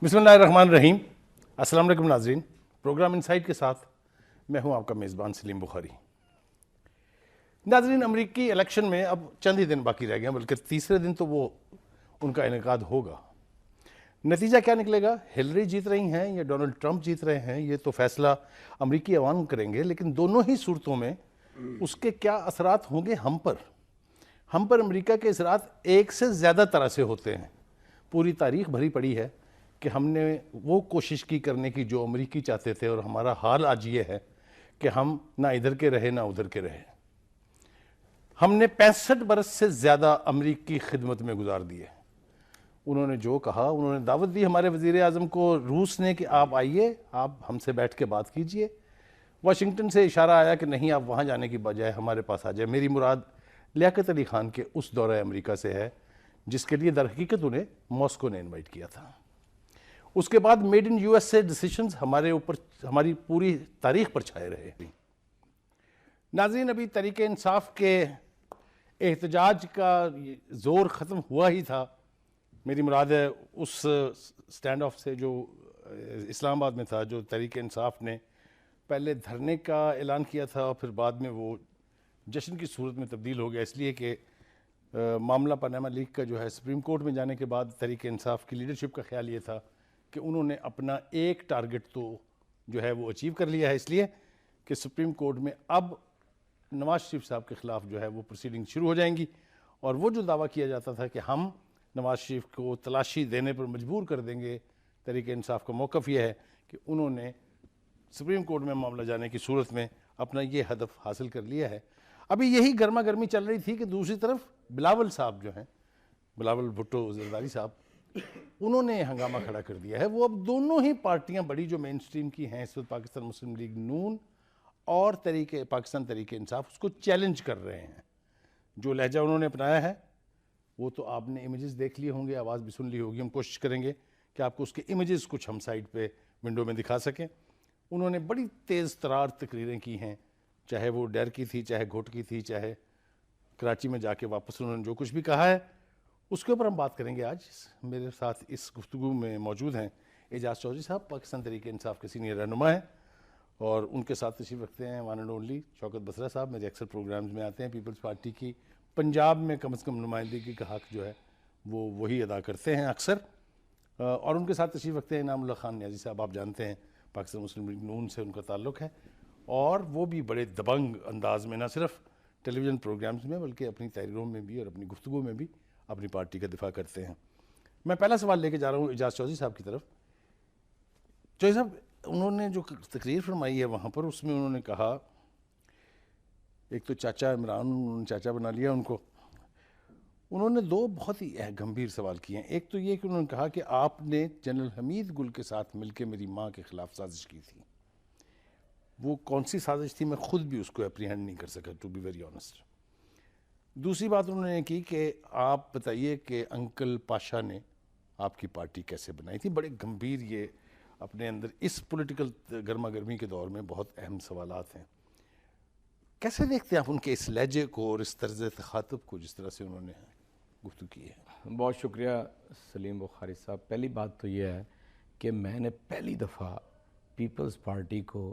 بسم اللہ الرحمن الرحیم۔ السلام علیکم ناظرین، پروگرام انسائٹ کے ساتھ میں ہوں آپ کا میزبان سلیم بخاری۔ ناظرین، امریکی الیکشن میں اب چند ہی دن باقی رہ گئے ہیں، بلکہ تیسرے دن تو وہ ان کا انعقاد ہوگا۔ نتیجہ کیا نکلے گا؟ ہلری جیت رہی ہیں یا ڈونلڈ ٹرمپ جیت رہے ہیں، یہ تو فیصلہ امریکی عوام کریں گے، لیکن دونوں ہی صورتوں میں اس کے کیا اثرات ہوں گے ہم پر امریکہ کے اثرات ایک سے زیادہ طرح سے ہوتے ہیں۔ پوری تاریخ بھری پڑی ہے کہ ہم نے وہ کوشش کی کرنے کی جو امریکی چاہتے تھے، اور ہمارا حال آج یہ ہے کہ ہم نہ ادھر کے رہے نہ ادھر کے رہے۔ ہم نے 65 برس سے زیادہ امریکی خدمت میں گزار دیے۔ انہوں نے جو کہا، انہوں نے دعوت دی ہمارے وزیر اعظم کو روس نے کہ آپ آئیے، آپ ہم سے بیٹھ کے بات کیجئے۔ واشنگٹن سے اشارہ آیا کہ نہیں، آپ وہاں جانے کی بجائے ہمارے پاس آ جائے۔ میری مراد لیاقت علی خان کے اس دورہ امریکہ سے ہے جس کے لیے در حقیقت انہیں ماسکو نے انوائٹ کیا تھا۔ اس کے بعد made in U S A decisions ہماری پوری تاریخ پر چھائے رہے۔ ناظرین، ابھی تحریک انصاف کے احتجاج کا زور ختم ہوا ہی تھا۔ میری مراد ہے اس سٹینڈ آف سے جو اسلام آباد میں تھا، جو تحریک انصاف نے پہلے دھرنے کا اعلان کیا تھا، پھر بعد میں وہ جشن کی صورت میں تبدیل ہو گیا، اس لیے کہ معاملہ پاناما لیک کا جو ہے سپریم کورٹ میں جانے کے بعد تحریک انصاف کی لیڈرشپ کا خیال یہ تھا کہ انہوں نے اپنا ایک ٹارگٹ تو جو ہے وہ اچیو کر لیا ہے، اس لیے کہ سپریم کورٹ میں اب نواز شریف صاحب کے خلاف جو ہے وہ پروسیڈنگ شروع ہو جائیں گی، اور وہ جو دعویٰ کیا جاتا تھا کہ ہم نواز شریف کو تلاشی دینے پر مجبور کر دیں گے، تحریک انصاف کا موقف یہ ہے کہ انہوں نے سپریم کورٹ میں معاملہ جانے کی صورت میں اپنا یہ ہدف حاصل کر لیا ہے۔ ابھی یہی گرما گرمی چل رہی تھی کہ دوسری طرف بلاول صاحب جو ہیں، بلاول بھٹو زرداری صاحب، انہوں نے ہنگامہ کھڑا کر دیا ہے۔ وہ اب دونوں ہی پارٹیاں بڑی جو مین سٹریم کی ہیں اس وقت، پاکستان مسلم لیگ نون اور پاکستان تحریک انصاف، اس کو چیلنج کر رہے ہیں۔ جو لہجہ انہوں نے اپنایا ہے وہ تو آپ نے امیجز دیکھ لیے ہوں گے، آواز بھی سن لی ہوگی۔ ہم کوشش کریں گے کہ آپ کو اس کے امیجز کچھ ہم سائٹ پہ ونڈو میں دکھا سکیں۔ انہوں نے بڑی تیز ترار تقریریں کی ہیں، چاہے وہ ڈیر کی تھی، چاہے گھوٹ کی تھی، چاہے کراچی میں جا کے واپس انہوں نے جو کچھ بھی کہا ہے، اس کے اوپر ہم بات کریں گے آج۔ میرے ساتھ اس گفتگو میں موجود ہیں اعجاز چودھری صاحب، پاکستان تحریک انصاف کے سینئر رہنما ہیں، اور ان کے ساتھ تشریف رکھتے ہیں ون اینڈ اونلی شوکت بسرا صاحب، میرے اکثر پروگرامز میں آتے ہیں۔ پیپلز پارٹی کی پنجاب میں کم از کم نمائندگی کا حق جو ہے وہ وہی ادا کرتے ہیں اکثر، اور ان کے ساتھ تشریف رکھتے ہیں انعام اللہ خان نیازی صاحب۔ آپ جانتے ہیں پاکستان مسلم لیگ نون سے ان کا تعلق ہے، اور وہ بھی بڑے دبنگ انداز میں نہ صرف ٹیلی ویژن پروگرامز میں بلکہ اپنی تحریروں میں بھی اور اپنی گفتگو میں بھی اپنی پارٹی کا دفاع کرتے ہیں۔ میں پہلا سوال لے کے جا رہا ہوں اعجاز چودھری صاحب کی طرف۔ چودھری صاحب، انہوں نے جو تقریر فرمائی ہے وہاں پر، اس میں انہوں نے کہا، ایک تو چاچا عمران، انہوں نے چاچا بنا لیا ان کو، انہوں نے دو بہت ہی گمبھیر سوال کیے ہیں۔ ایک تو یہ کہ انہوں نے کہا کہ آپ نے جنرل حمید گل کے ساتھ مل کے میری ماں کے خلاف سازش کی تھی۔ وہ کون سی سازش تھی میں خود بھی اس کو اپریہینڈ نہیں کر سکا، ٹو بی ویری آنیسٹ۔ دوسری بات انہوں نے کی کہ آپ بتائیے کہ انکل پاشا نے آپ کی پارٹی کیسے بنائی تھی۔ بڑے گمبھیر، یہ اپنے اندر اس پولیٹیکل گرما گرمی کے دور میں بہت اہم سوالات ہیں۔ کیسے دیکھتے ہیں آپ ان کے اس لہجے کو اور اس طرز تخاطب کو جس طرح سے انہوں نے گفتگو کی ہے؟ بہت شکریہ سلیم بخاری صاحب۔ پہلی بات تو یہ ہے کہ میں نے پہلی دفعہ پیپلز پارٹی کو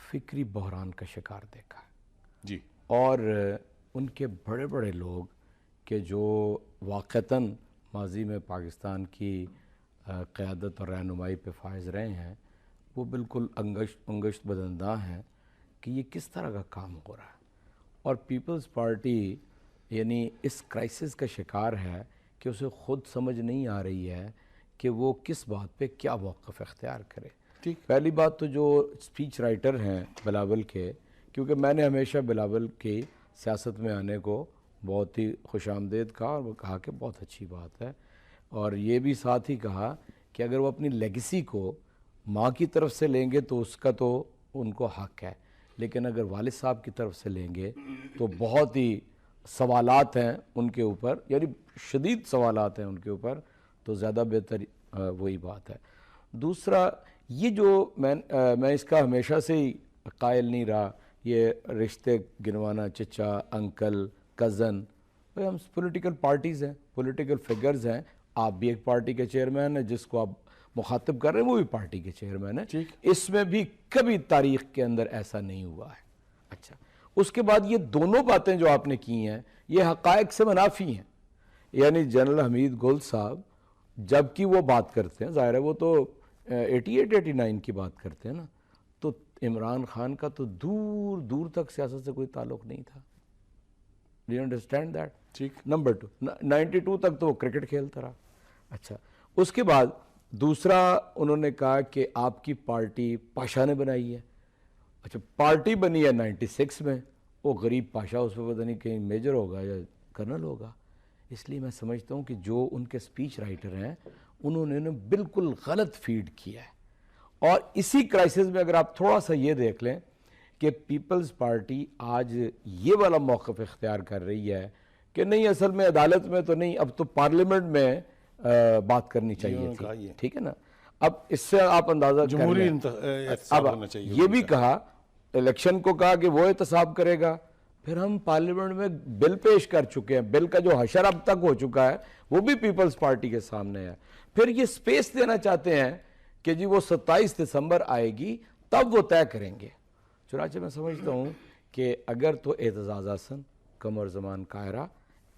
فکری بحران کا شکار دیکھا جی، اور ان کے بڑے بڑے لوگ کہ جو واقعتاً ماضی میں پاکستان کی قیادت اور رہنمائی پہ فائز رہے ہیں، وہ بالکل انگشت بدنداں ہیں کہ یہ کس طرح کا کام ہو رہا ہے۔ اور پیپلز پارٹی یعنی اس کرائسس کا شکار ہے کہ اسے خود سمجھ نہیں آ رہی ہے کہ وہ کس بات پہ کیا موقف اختیار کرے۔ پہلی بات تو جو اسپیچ رائٹر ہیں بلاول کے، کیونکہ میں نے ہمیشہ بلاول کی سیاست میں آنے کو بہت ہی خوش آمدید کہا، اور وہ کہا کہ بہت اچھی بات ہے، اور یہ بھی ساتھ ہی کہا کہ اگر وہ اپنی لیگیسی کو ماں کی طرف سے لیں گے تو اس کا تو ان کو حق ہے، لیکن اگر والد صاحب کی طرف سے لیں گے تو بہت ہی سوالات ہیں ان کے اوپر، یعنی شدید سوالات ہیں ان کے اوپر، تو زیادہ بہتر وہی بات ہے۔ دوسرا یہ جو میں اس کا ہمیشہ سے ہی قائل نہیں رہا، یہ رشتے گنوانا، چچا، انکل، کزن، بھئی ہم پولیٹیکل پارٹیز ہیں، پولیٹیکل فگرز ہیں۔ آپ بھی ایک پارٹی کے چیئرمین ہیں جس کو آپ مخاطب کر رہے ہیں وہ بھی پارٹی کے چیئرمین ہیں. اس میں بھی کبھی تاریخ کے اندر ایسا نہیں ہوا ہے. اچھا اس کے بعد یہ دونوں باتیں جو آپ نے کی ہیں یہ حقائق سے منافی ہیں. یعنی جنرل حمید گل صاحب جب کہ وہ بات کرتے ہیں ظاہر ہے وہ تو 88-89 کی بات کرتے ہیں نا, تو عمران خان کا تو دور دور تک سیاست سے کوئی تعلق نہیں تھا. Do you understand that? ٹھیک. نمبر 2 92 تک تو وہ کرکٹ کھیلتا رہا. اچھا اس کے بعد دوسرا انہوں نے کہا کہ آپ کی پارٹی پاشا نے بنائی ہے. اچھا پارٹی بنی ہے 96 میں, وہ غریب پاشا اس پہ پتہ نہیں کہیں میجر ہوگا یا کرنل ہوگا. اس لیے میں سمجھتا ہوں کہ جو ان کے سپیچ رائٹر ہیں انہوں نے بالکل غلط فیڈ کیا ہے. اور اسی کرائسس میں اگر آپ تھوڑا سا یہ دیکھ لیں کہ پیپلز پارٹی آج یہ والا موقف اختیار کر رہی ہے کہ نہیں اصل میں عدالت میں تو نہیں, اب تو پارلیمنٹ میں بات کرنی چاہیے تھی. ٹھیک ہے نا. اب اس سے آپ اندازہ کر لیں. اب یہ بھی کہا الیکشن کو کہا کہ وہ احتساب کرے گا. پھر ہم پارلیمنٹ میں بل پیش کر چکے ہیں, بل کا جو حشر اب تک ہو چکا ہے وہ بھی پیپلز پارٹی کے سامنے ہے. پھر یہ سپیس دینا چاہتے ہیں کہ جی وہ 27 دسمبر آئے گی تب وہ طے کریں گے. چنانچہ میں سمجھتا ہوں کہ اگر تو اعتزاز احسن, قمر زمان قاہرہ,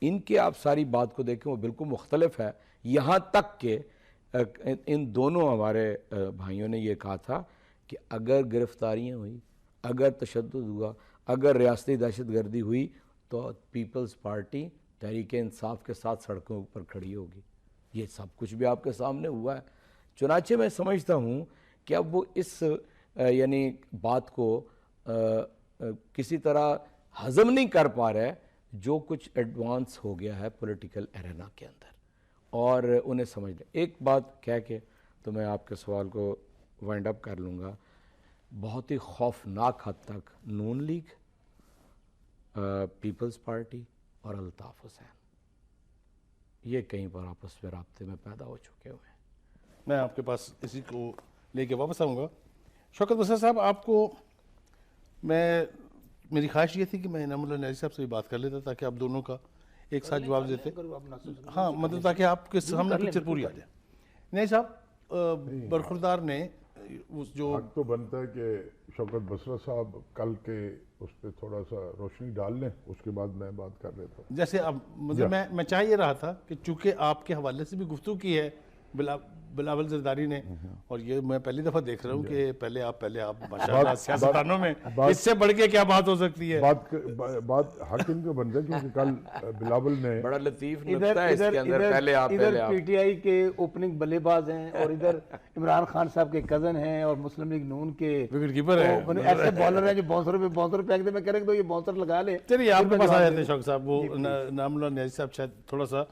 ان کے آپ ساری بات کو دیکھیں وہ بالکل مختلف ہے. یہاں تک کہ ان دونوں ہمارے بھائیوں نے یہ کہا تھا کہ اگر گرفتاریاں ہوئی, اگر تشدد ہوا, اگر ریاستی دہشت گردی ہوئی تو پیپلز پارٹی تحریک انصاف کے ساتھ سڑکوں پر کھڑی ہوگی. یہ سب کچھ بھی آپ کے سامنے ہوا ہے. چنانچہ میں سمجھتا ہوں کہ اب وہ اس یعنی بات کو کسی طرح ہضم نہیں کر پا رہے جو کچھ ایڈوانس ہو گیا ہے پولیٹیکل ایرینا کے اندر, اور انہیں سمجھ لیں. ایک بات کہہ کے تو میں آپ کے سوال کو وائنڈ اپ کر لوں گا. بہت ہی خوفناک حد تک نون لیگ, پیپلز پارٹی اور الطاف حسین یہ کہیں پر آپس میں رابطے میں پیدا ہو چکے ہوئے ہیں. میں آپ کے پاس اسی کو لے کے واپس آؤں گا. شوکت بصیر صاحب, آپ کو میری خواہش یہ تھی کہ میں انعام اللہ نیازی صاحب سے بھی بات کر لیتا تاکہ آپ دونوں کا ایک ساتھ جواب دیتے. ہاں مطلب تاکہ آپ کے سامنے پکچر پوری آ جائے. نیازی صاحب, برخوردار نے جو حق تو بنتا ہے کہ شوکت بصیر صاحب کل کے اس پہ تھوڑا سا روشنی ڈال لیں, اس کے بعد میں بات کر لیتا ہوں. جیسے اب مطلب میں چاہ یہ رہا تھا کہ چونکہ آپ کے حوالے سے بھی گفتگو کی ہے بلاول زرداری نے, اور یہ میں پہلی دفعہ دیکھ رہا ہوں کہ پہلے آپ ماشاءاللہ سیاستدانوں میں اس سے بڑھ کے کیا بات ہو سکتی ہے. بات حق ان کو بنتا ہے کیونکہ کل بلاول نے بڑا لطیف نکتہ ہے اس کے اندر. پہلے آپ پی ٹی آئی کے اوپننگ بلے باز ہیں اور ادھر عمران خان صاحب کے کزن ہیں اور مسلم لیگ نون کے وکٹ کیپر ہیں, ایسے بالر ہیں جو باؤنسر پہ پھینکتے. میں کہہ رہا ہوں یہ باؤنسر لگا لے. چلیے آپ کے پاس آ جاتے ہیں شوکت صاحب. وہ انعام اللہ نیازی صاحب شاید تھوڑا سا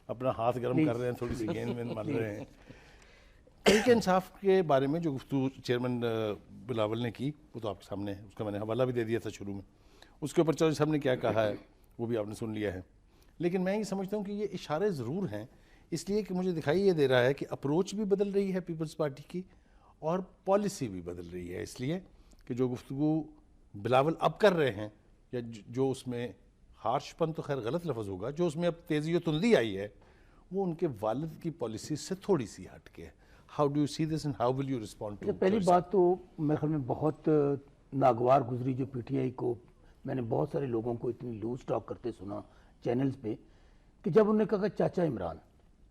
اپنا ہاتھ گرم کر رہے ہیں, تھوڑی سی گیند میں مال رہے ہیں. تحریک انصاف کے بارے میں جو گفتگو چیئرمین بلاول نے کی وہ تو آپ کے سامنے ہے, اس کا میں نے حوالہ بھی دے دیا تھا شروع میں. اس کے اوپر چودھری صاحب نے کیا کہا ہے وہ بھی آپ نے سن لیا ہے. لیکن میں یہ سمجھتا ہوں کہ یہ اشارے ضرور ہیں, اس لیے کہ مجھے دکھائی یہ دے رہا ہے کہ اپروچ بھی بدل رہی ہے پیپلز پارٹی کی اور پالیسی بھی بدل رہی ہے. اس لیے کہ جو گفتگو بلاول اب کر رہے ہیں, یا جو اس میں ہارش پن تو خیر غلط لفظ ہوگا, جو اس میں اب تیزی و تندی آئی ہے وہ ان کے والد کی پالیسی سے تھوڑی سی ہٹ کے ہے. How do you see this and how will you respond to it? پہلی بات تو میرے خیال میں بہت ناگوار گزری جو پی ٹی آئی کو. میں نے بہت سارے لوگوں کو اتنی لوز ٹاک کرتے سنا چینلز پہ کہ جب انہوں نے کہا کہ چاچا عمران.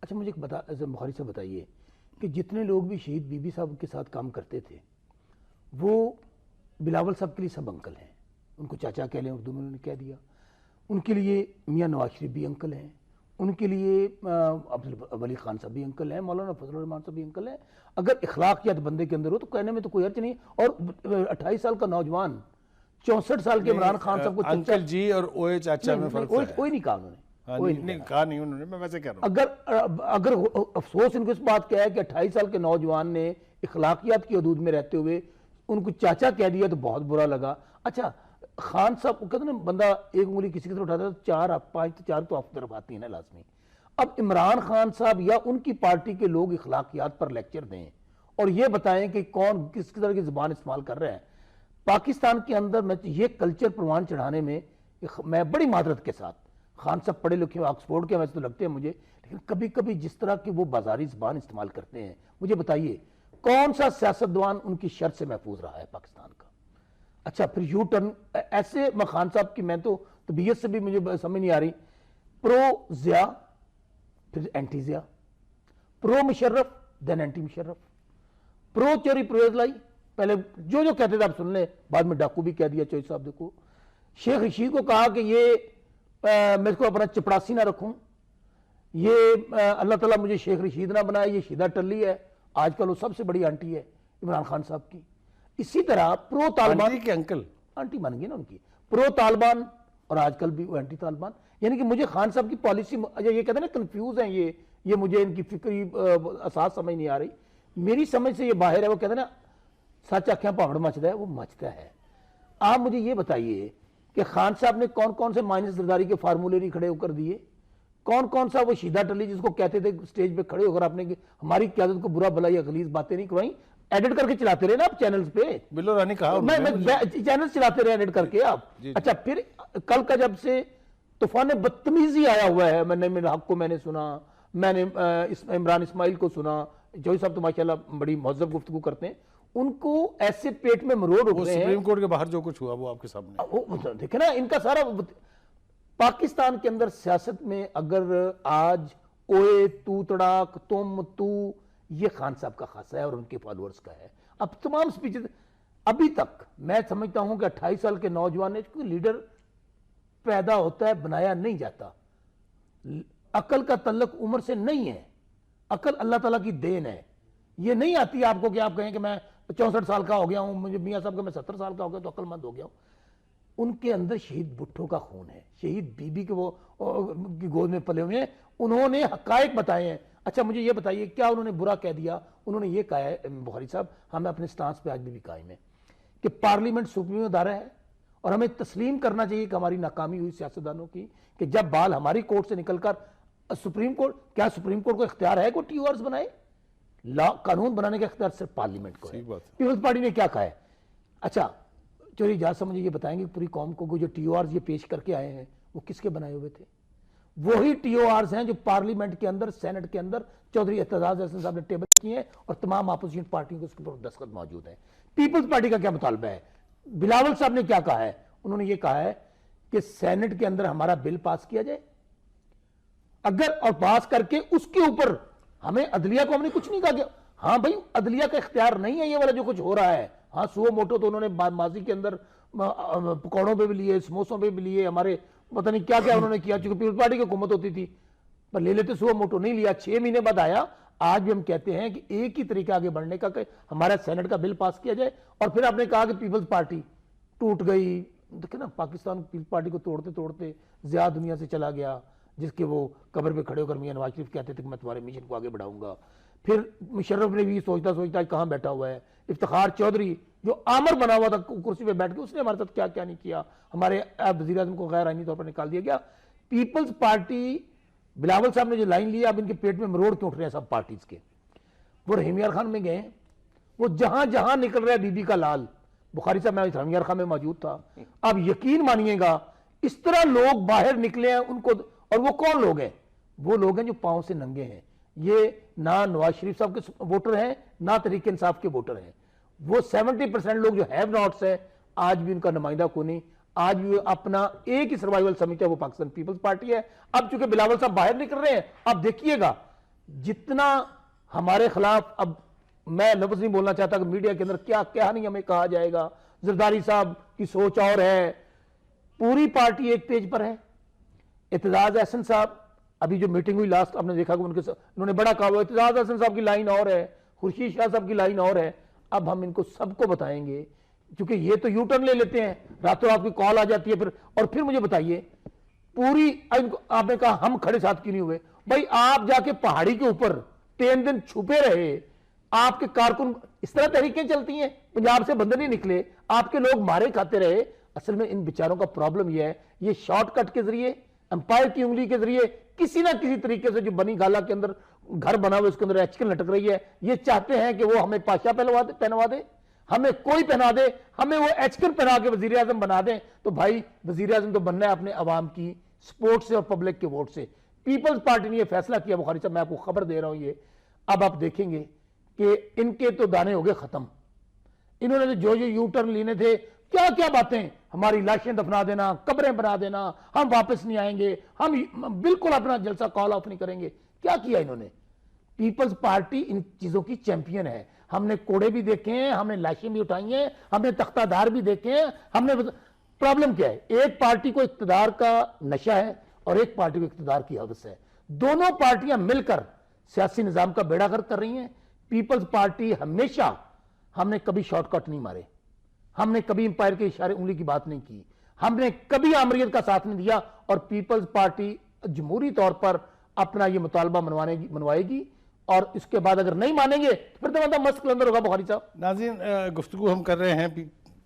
اچھا مجھے بخاری سے بتائیے کہ جتنے لوگ بھی شہید بی بی صاحب کے ساتھ کام کرتے تھے وہ بلاول صاحب کے لیے سب انکل ہیں. ان کو چاچا کہہ لیں, اردو میں انہوں نے کہہ دیا. ان کے لیے میاں نواز شریف بھی انکل ہیں, ان کے لیے ولی خان صاحب بھی انکل ہیں, مولانا فضل الرحمان صاحب بھی انکل ہیں. اگر اخلاقیات بندے کے اندر ہو تو کہنے میں تو کوئی حرج نہیں. اور 28 سال کا نوجوان 64 سال کے عمران خان صاحب کو انکل جی اور اوے چاچا میں فرق ہے. کوئی نہیں کہا انہوں نے, کہا نہیں انہوں نے, میں ویسے کہہ رہا ہوں. اگر افسوس ان کو اس بات کا ہے کہ 28 سال کے نوجوان نے اخلاقیات کی حدود میں رہتے ہوئے ان کو چاچا کہہ دیا تو بہت برا لگا. اچھا خان صاحب کہتے ہیں نا بندہ ایک انگلی کسی کی طرف اٹھاتا ہے تو 4 5 4 تو آپ طرف آتی ہیں نا لازمی. اب عمران خان صاحب یا ان کی پارٹی کے لوگ اخلاقیات پر لیکچر دیں اور یہ بتائیں کہ کون کس طرح کی زبان استعمال کر رہے ہیں. پاکستان کے اندر میں یہ کلچر پروان چڑھانے میں بڑی معذرت کے ساتھ خان صاحب پڑھے لکھے آکسفورڈ کے ویسے تو لگتے ہیں مجھے، لیکن کبھی کبھی جس طرح کی وہ بازاری زبان استعمال کرتے ہیں، مجھے بتائیے کون سا سیاستدان ان کی شر سے محفوظ رہا ہے پاکستان کا؟ اچھا پھر یو ٹرن ایسے میں خان صاحب کی، میں تو طبیعت سے بھی مجھے سمجھ نہیں آ رہی، پرو ضیاء پھر اینٹی ضیاء، پرو مشرف دین اینٹی مشرف، پرو چوری پرویز لائی، پہلے جو کہتے تھے آپ سن لیں، بعد میں ڈاکو بھی کہہ دیا چوہی صاحب دیکھو۔ شیخ رشید کو کہا کہ یہ میں اس کو اپنا چپڑاسی نہ رکھوں، یہ اللہ تعالیٰ مجھے شیخ رشید نہ بنائے، یہ شیدہ ٹلی ہے، آج کل وہ سب سے بڑی آنٹی ہے عمران خان صاحب کی۔ اسی طرح پرو طالبان کے انکل آنٹی بن گئی نا ان کی، پرو طالبان اور آج کل بھی وہ اینٹی طالبان، یعنی کہ مجھے خان صاحب کی پالیسی یہ کہتے ہیں نا کنفیوز ہیں یہ مجھے ان کی فکری اساس سمجھ نہیں آ رہی، میری سمجھ سے یہ باہر ہے۔ وہ کہتے ہیں نا سچ آنکھیں پہاڑ مچتا ہے، وہ مچتا ہے۔ آپ مجھے یہ بتائیے کہ خان صاحب نے کون کون سے مائنس زرداری کے فارمولے نہیں کھڑے ہو کر دیے، کون کون سا وہ شیدہ ٹلی جس کو کہتے تھے سٹیج پہ کھڑے ہو کر آپ نے ہماری قیادت کو برا بھلا یا غلیظ باتیں نہیں کروائیں، ایڈٹ کر کے چلاتے رہے نا آپ چینلز پہ، بلو رانی کہا میں چینل چلاتے رہے ایڈٹ کر کے آپ۔ اچھا پھر کل کا جب سے طوفان بدتمیزی آیا ہوا ہے، میں نے میرے حق کو میں نے سنا، میں نے عمران اسماعیل کو سنا، جوہی صاحب تو ماشاءاللہ بڑی مہذب گفتگو کرتے ہیں، ان کو ایسے پیٹ میں مروڑ اٹھ رہے ہیں۔ سپریم کورٹ کے باہر جو کچھ ہوا وہ آپ کے سامنے دیکھیں نا ان کا سارا پاکستان کے اندر سیاست میں اگر آج اوے تو تڑاک تم تو یہ خان صاحب کا خاصہ ہے اور ان کے فالورز کا ہے۔ اب تمام سپیچز ابھی تک میں سمجھتا ہوں کہ 28 سال کے نوجوان نے کوئی لیڈر پیدا ہوتا ہے بنایا نہیں جاتا، عقل کا تعلق عمر سے نہیں ہے، عقل اللہ تعالیٰ کی دین ہے، یہ نہیں آتی آپ کو کہ آپ کہیں کہ میں 64 سال کا ہو گیا ہوں، مجھے میاں صاحب کا میں 70 سال کا ہو گیا تو عقل مند ہو گیا ہوں۔ ان کے اندر شہید بھٹو کا خون ہے، شہید بی بی کے وہ کی گود میں پلے ہوئے ہیں، انہوں نے حقائق بتائے ہیں۔ اچھا مجھے یہ بتائیے کیا انہوں نے برا کہہ دیا؟ انہوں نے یہ کہا ہے بخاری صاحب، ہمیں اپنے سٹانس پہ آج بھی قائم ہے کہ پارلیمنٹ سپریم ادارہ ہے اور ہمیں تسلیم کرنا چاہیے کہ ہماری ناکامی ہوئی سیاستدانوں کی کہ جب بال ہماری کورٹ سے نکل کر سپریم کورٹ، کیا سپریم کورٹ کو اختیار ہے کوئی ٹی او آرز بنائے؟ قانون بنانے کا اختیار صرف پارلیمنٹ کو ہے۔ پیپلز پارٹی نے کیا کہا ہے؟ اچھا چوری اجاز صاحب مجھے یہ بتائیں گے پوری قوم کو جو ٹی او آرز یہ پیش کر کے آئے ہیں وہ کس کے بنائے ہوئے تھے؟ وہی ٹی او آرز ہیں جو پارلیمنٹ کے اندر سینٹ کے اندر چودھری اعتزاز احسن صاحب نے ٹیبل کیے ہیں اور تمام اپوزیشن پارٹیوں کے اس کے اوپر دستخط موجود ہیں۔ پیپلز پارٹی کا کیا مطالبہ ہے؟ بلاول صاحب نے کیا کہا ہے؟ انہوں نے یہ کہا ہے کہ سینٹ کے اندر ہمارا بل پاس کیا جائے، اگر اور پاس کر کے اس کے اوپر ہمیں عدلیہ کو ہم نے کچھ نہیں کہا کہ ہاں بھائی عدلیہ کا اختیار نہیں ہے یہ والا جو کچھ ہو رہا ہے۔ ہاں سو موٹو تو انہوں نے ماضی کے اندر پکوڑوں پہ بھی لیے، سموسوں پہ بھی لیے، ہمارے پتہ نہیں کیا کیا انہوں نے کیا، چونکہ پیپلز پارٹی کی حکومت ہوتی تھی پر لے لیتے، سو موٹو نہیں لیا، 6 مہینے بعد آیا۔ آج بھی ہم کہتے ہیں کہ ایک ہی طریقہ آگے بڑھنے کا کہ ہمارا سینٹ کا بل پاس کیا جائے، اور پھر آپ نے کہا کہ پیپلز پارٹی ٹوٹ گئی۔ دیکھیں نا پاکستان پیپلز پارٹی کو توڑتے توڑتے ضیاء دنیا سے چلا گیا، جس کے وہ قبر پہ کھڑے ہو کر میاں نواز شریف کہتے تھے کہ میں تمہارے مشن کو آگے بڑھاؤں گا۔ پھر مشرف نے بھی سوچتا سوچتا کہاں بیٹھا ہوا ہے، افتخار چودھری جو آمر بنا ہوا تھا کرسی پہ بیٹھ کے، اس نے ہمارے ساتھ کیا کیا نہیں کیا، ہمارے وزیر اعظم کو غیر آئینی طور پر نکال دیا گیا۔ پیپلز پارٹی بلاول صاحب نے جو لائن لی اب ان کے پیٹ میں مروڑ کیوں اٹھ رہے ہیں سب پارٹیز کے۔ وہ رحیم یار خان میں گئے، وہ جہاں جہاں نکل رہا ہے بی بی کا لال، بخاری صاحب میں رحیم یار خان میں موجود تھا، اب یقین مانیے گا اس طرح لوگ باہر نکلے ہیں ان کو، اور وہ کون لوگ ہیں؟ وہ لوگ ہیں جو پاؤں سے ننگے ہیں، یہ نہ نواز شریف صاحب کے ووٹر ہیں نہ تحریک انصاف کے ووٹر ہیں، وہ 70% لوگ جو ہیو ناٹس ہیں آج بھی ان کا نمائندہ کو نہیں، آج بھی اپنا ایک ہی سروائیول سمجھتا ہے وہ پاکستان پیپلز پارٹی ہے۔ اب چونکہ بلاول صاحب باہر نکل رہے ہیں، اب دیکھیے گا جتنا ہمارے خلاف، اب میں لفظ نہیں بولنا چاہتا کہ میڈیا کے اندر کیا کیا نہیں ہمیں کہا جائے گا، زرداری صاحب کی سوچ اور ہے، پوری پارٹی ایک پیج پر ہے۔ اعتزاز احسن صاحب ابھی جو میٹنگ ہوئی لاسٹ آپ نے دیکھا کہ انہوں نے بڑا کہا، اعتزاز احسن صاحب کی لائن اور ہے، خورشید شاہ صاحب کی لائن اور ہے۔ اب ہم ان کو سب کو بتائیں گے کیونکہ یہ تو یو ٹرن لے لیتے ہیں، راتوں رات کی کال آ جاتی ہے پھر، اور پھر مجھے بتائیے پوری آپ نے کہا ہم کھڑے ساتھ کیوں نہیں ہوئے؟ بھائی آپ جا کے پہاڑی کے اوپر 3 دن چھپے رہے، آپ کے کارکن اس طرح تحریکیں چلتی ہیں، پنجاب سے بندے نہیں نکلے، آپ کے لوگ مارے کھاتے رہے۔ اصل میں ان بیچاروں کا پرابلم یہ ہے، یہ شارٹ کٹ کے ذریعے، امپائر کی انگلی کے ذریعے کسی نہ کسی طریقے سے جو بنی گالا کے اندر گھر بنا ہوا اس کے اندر ایچکن لٹک رہی ہے، یہ چاہتے ہیں کہ وہ ہمیں پاشا پہنوا دے، ہمیں کوئی پہنا دے، ہمیں وہ ایچکن پہنا کے وزیر اعظم بنا دیں۔ تو بھائی وزیر اعظم تو بننا ہے اپنے عوام کی سپورٹ سے اور پبلک کے ووٹ سے. پیپلز پارٹی نے یہ فیصلہ کیا بخاری صاحب, میں آپ کو خبر دے رہا ہوں, یہ اب آپ دیکھیں گے کہ ان کے تو دانے ہو گئے ختم. انہوں نے جو یو ٹرن لینے تھے, کیا کیا باتیں, ہماری لاشیں دفنا دینا, قبریں بنا دینا, ہم واپس نہیں آئیں گے, ہم بالکل اپنا جلسہ کال آف نہیں کریں گے, کیا کیا انہوں نے. پیپلز پارٹی ان چیزوں کی چیمپئن ہے. ہم نے کوڑے بھی دیکھے ہیں, ہم نے لاشیں بھی اٹھائی ہیں, ہم نے تختہ دار بھی دیکھے ہیں, ہم نے. پرابلم کیا ہے, ایک پارٹی کو اقتدار کا نشہ ہے اور ایک پارٹی کو اقتدار کی حوث ہے. دونوں پارٹیاں مل کر سیاسی نظام کا بیڑا غرق کر رہی ہیں. پیپلز پارٹی ہمیشہ, ہم نے کبھی شارٹ کٹ نہیں مارے, ہم نے کبھی امپائر کے اشارے انگلی کی بات نہیں کی, ہم نے کبھی آمریت کا ساتھ نہیں دیا, اور پیپلز پارٹی جمہوری طور پر اپنا یہ مطالبہ منوائے گی, اور اس کے بعد اگر نہیں مانیں گے پھر تو مطلب مسک اندر ہوگا. بخاری صاحب ناظرین, گفتگو ہم کر رہے ہیں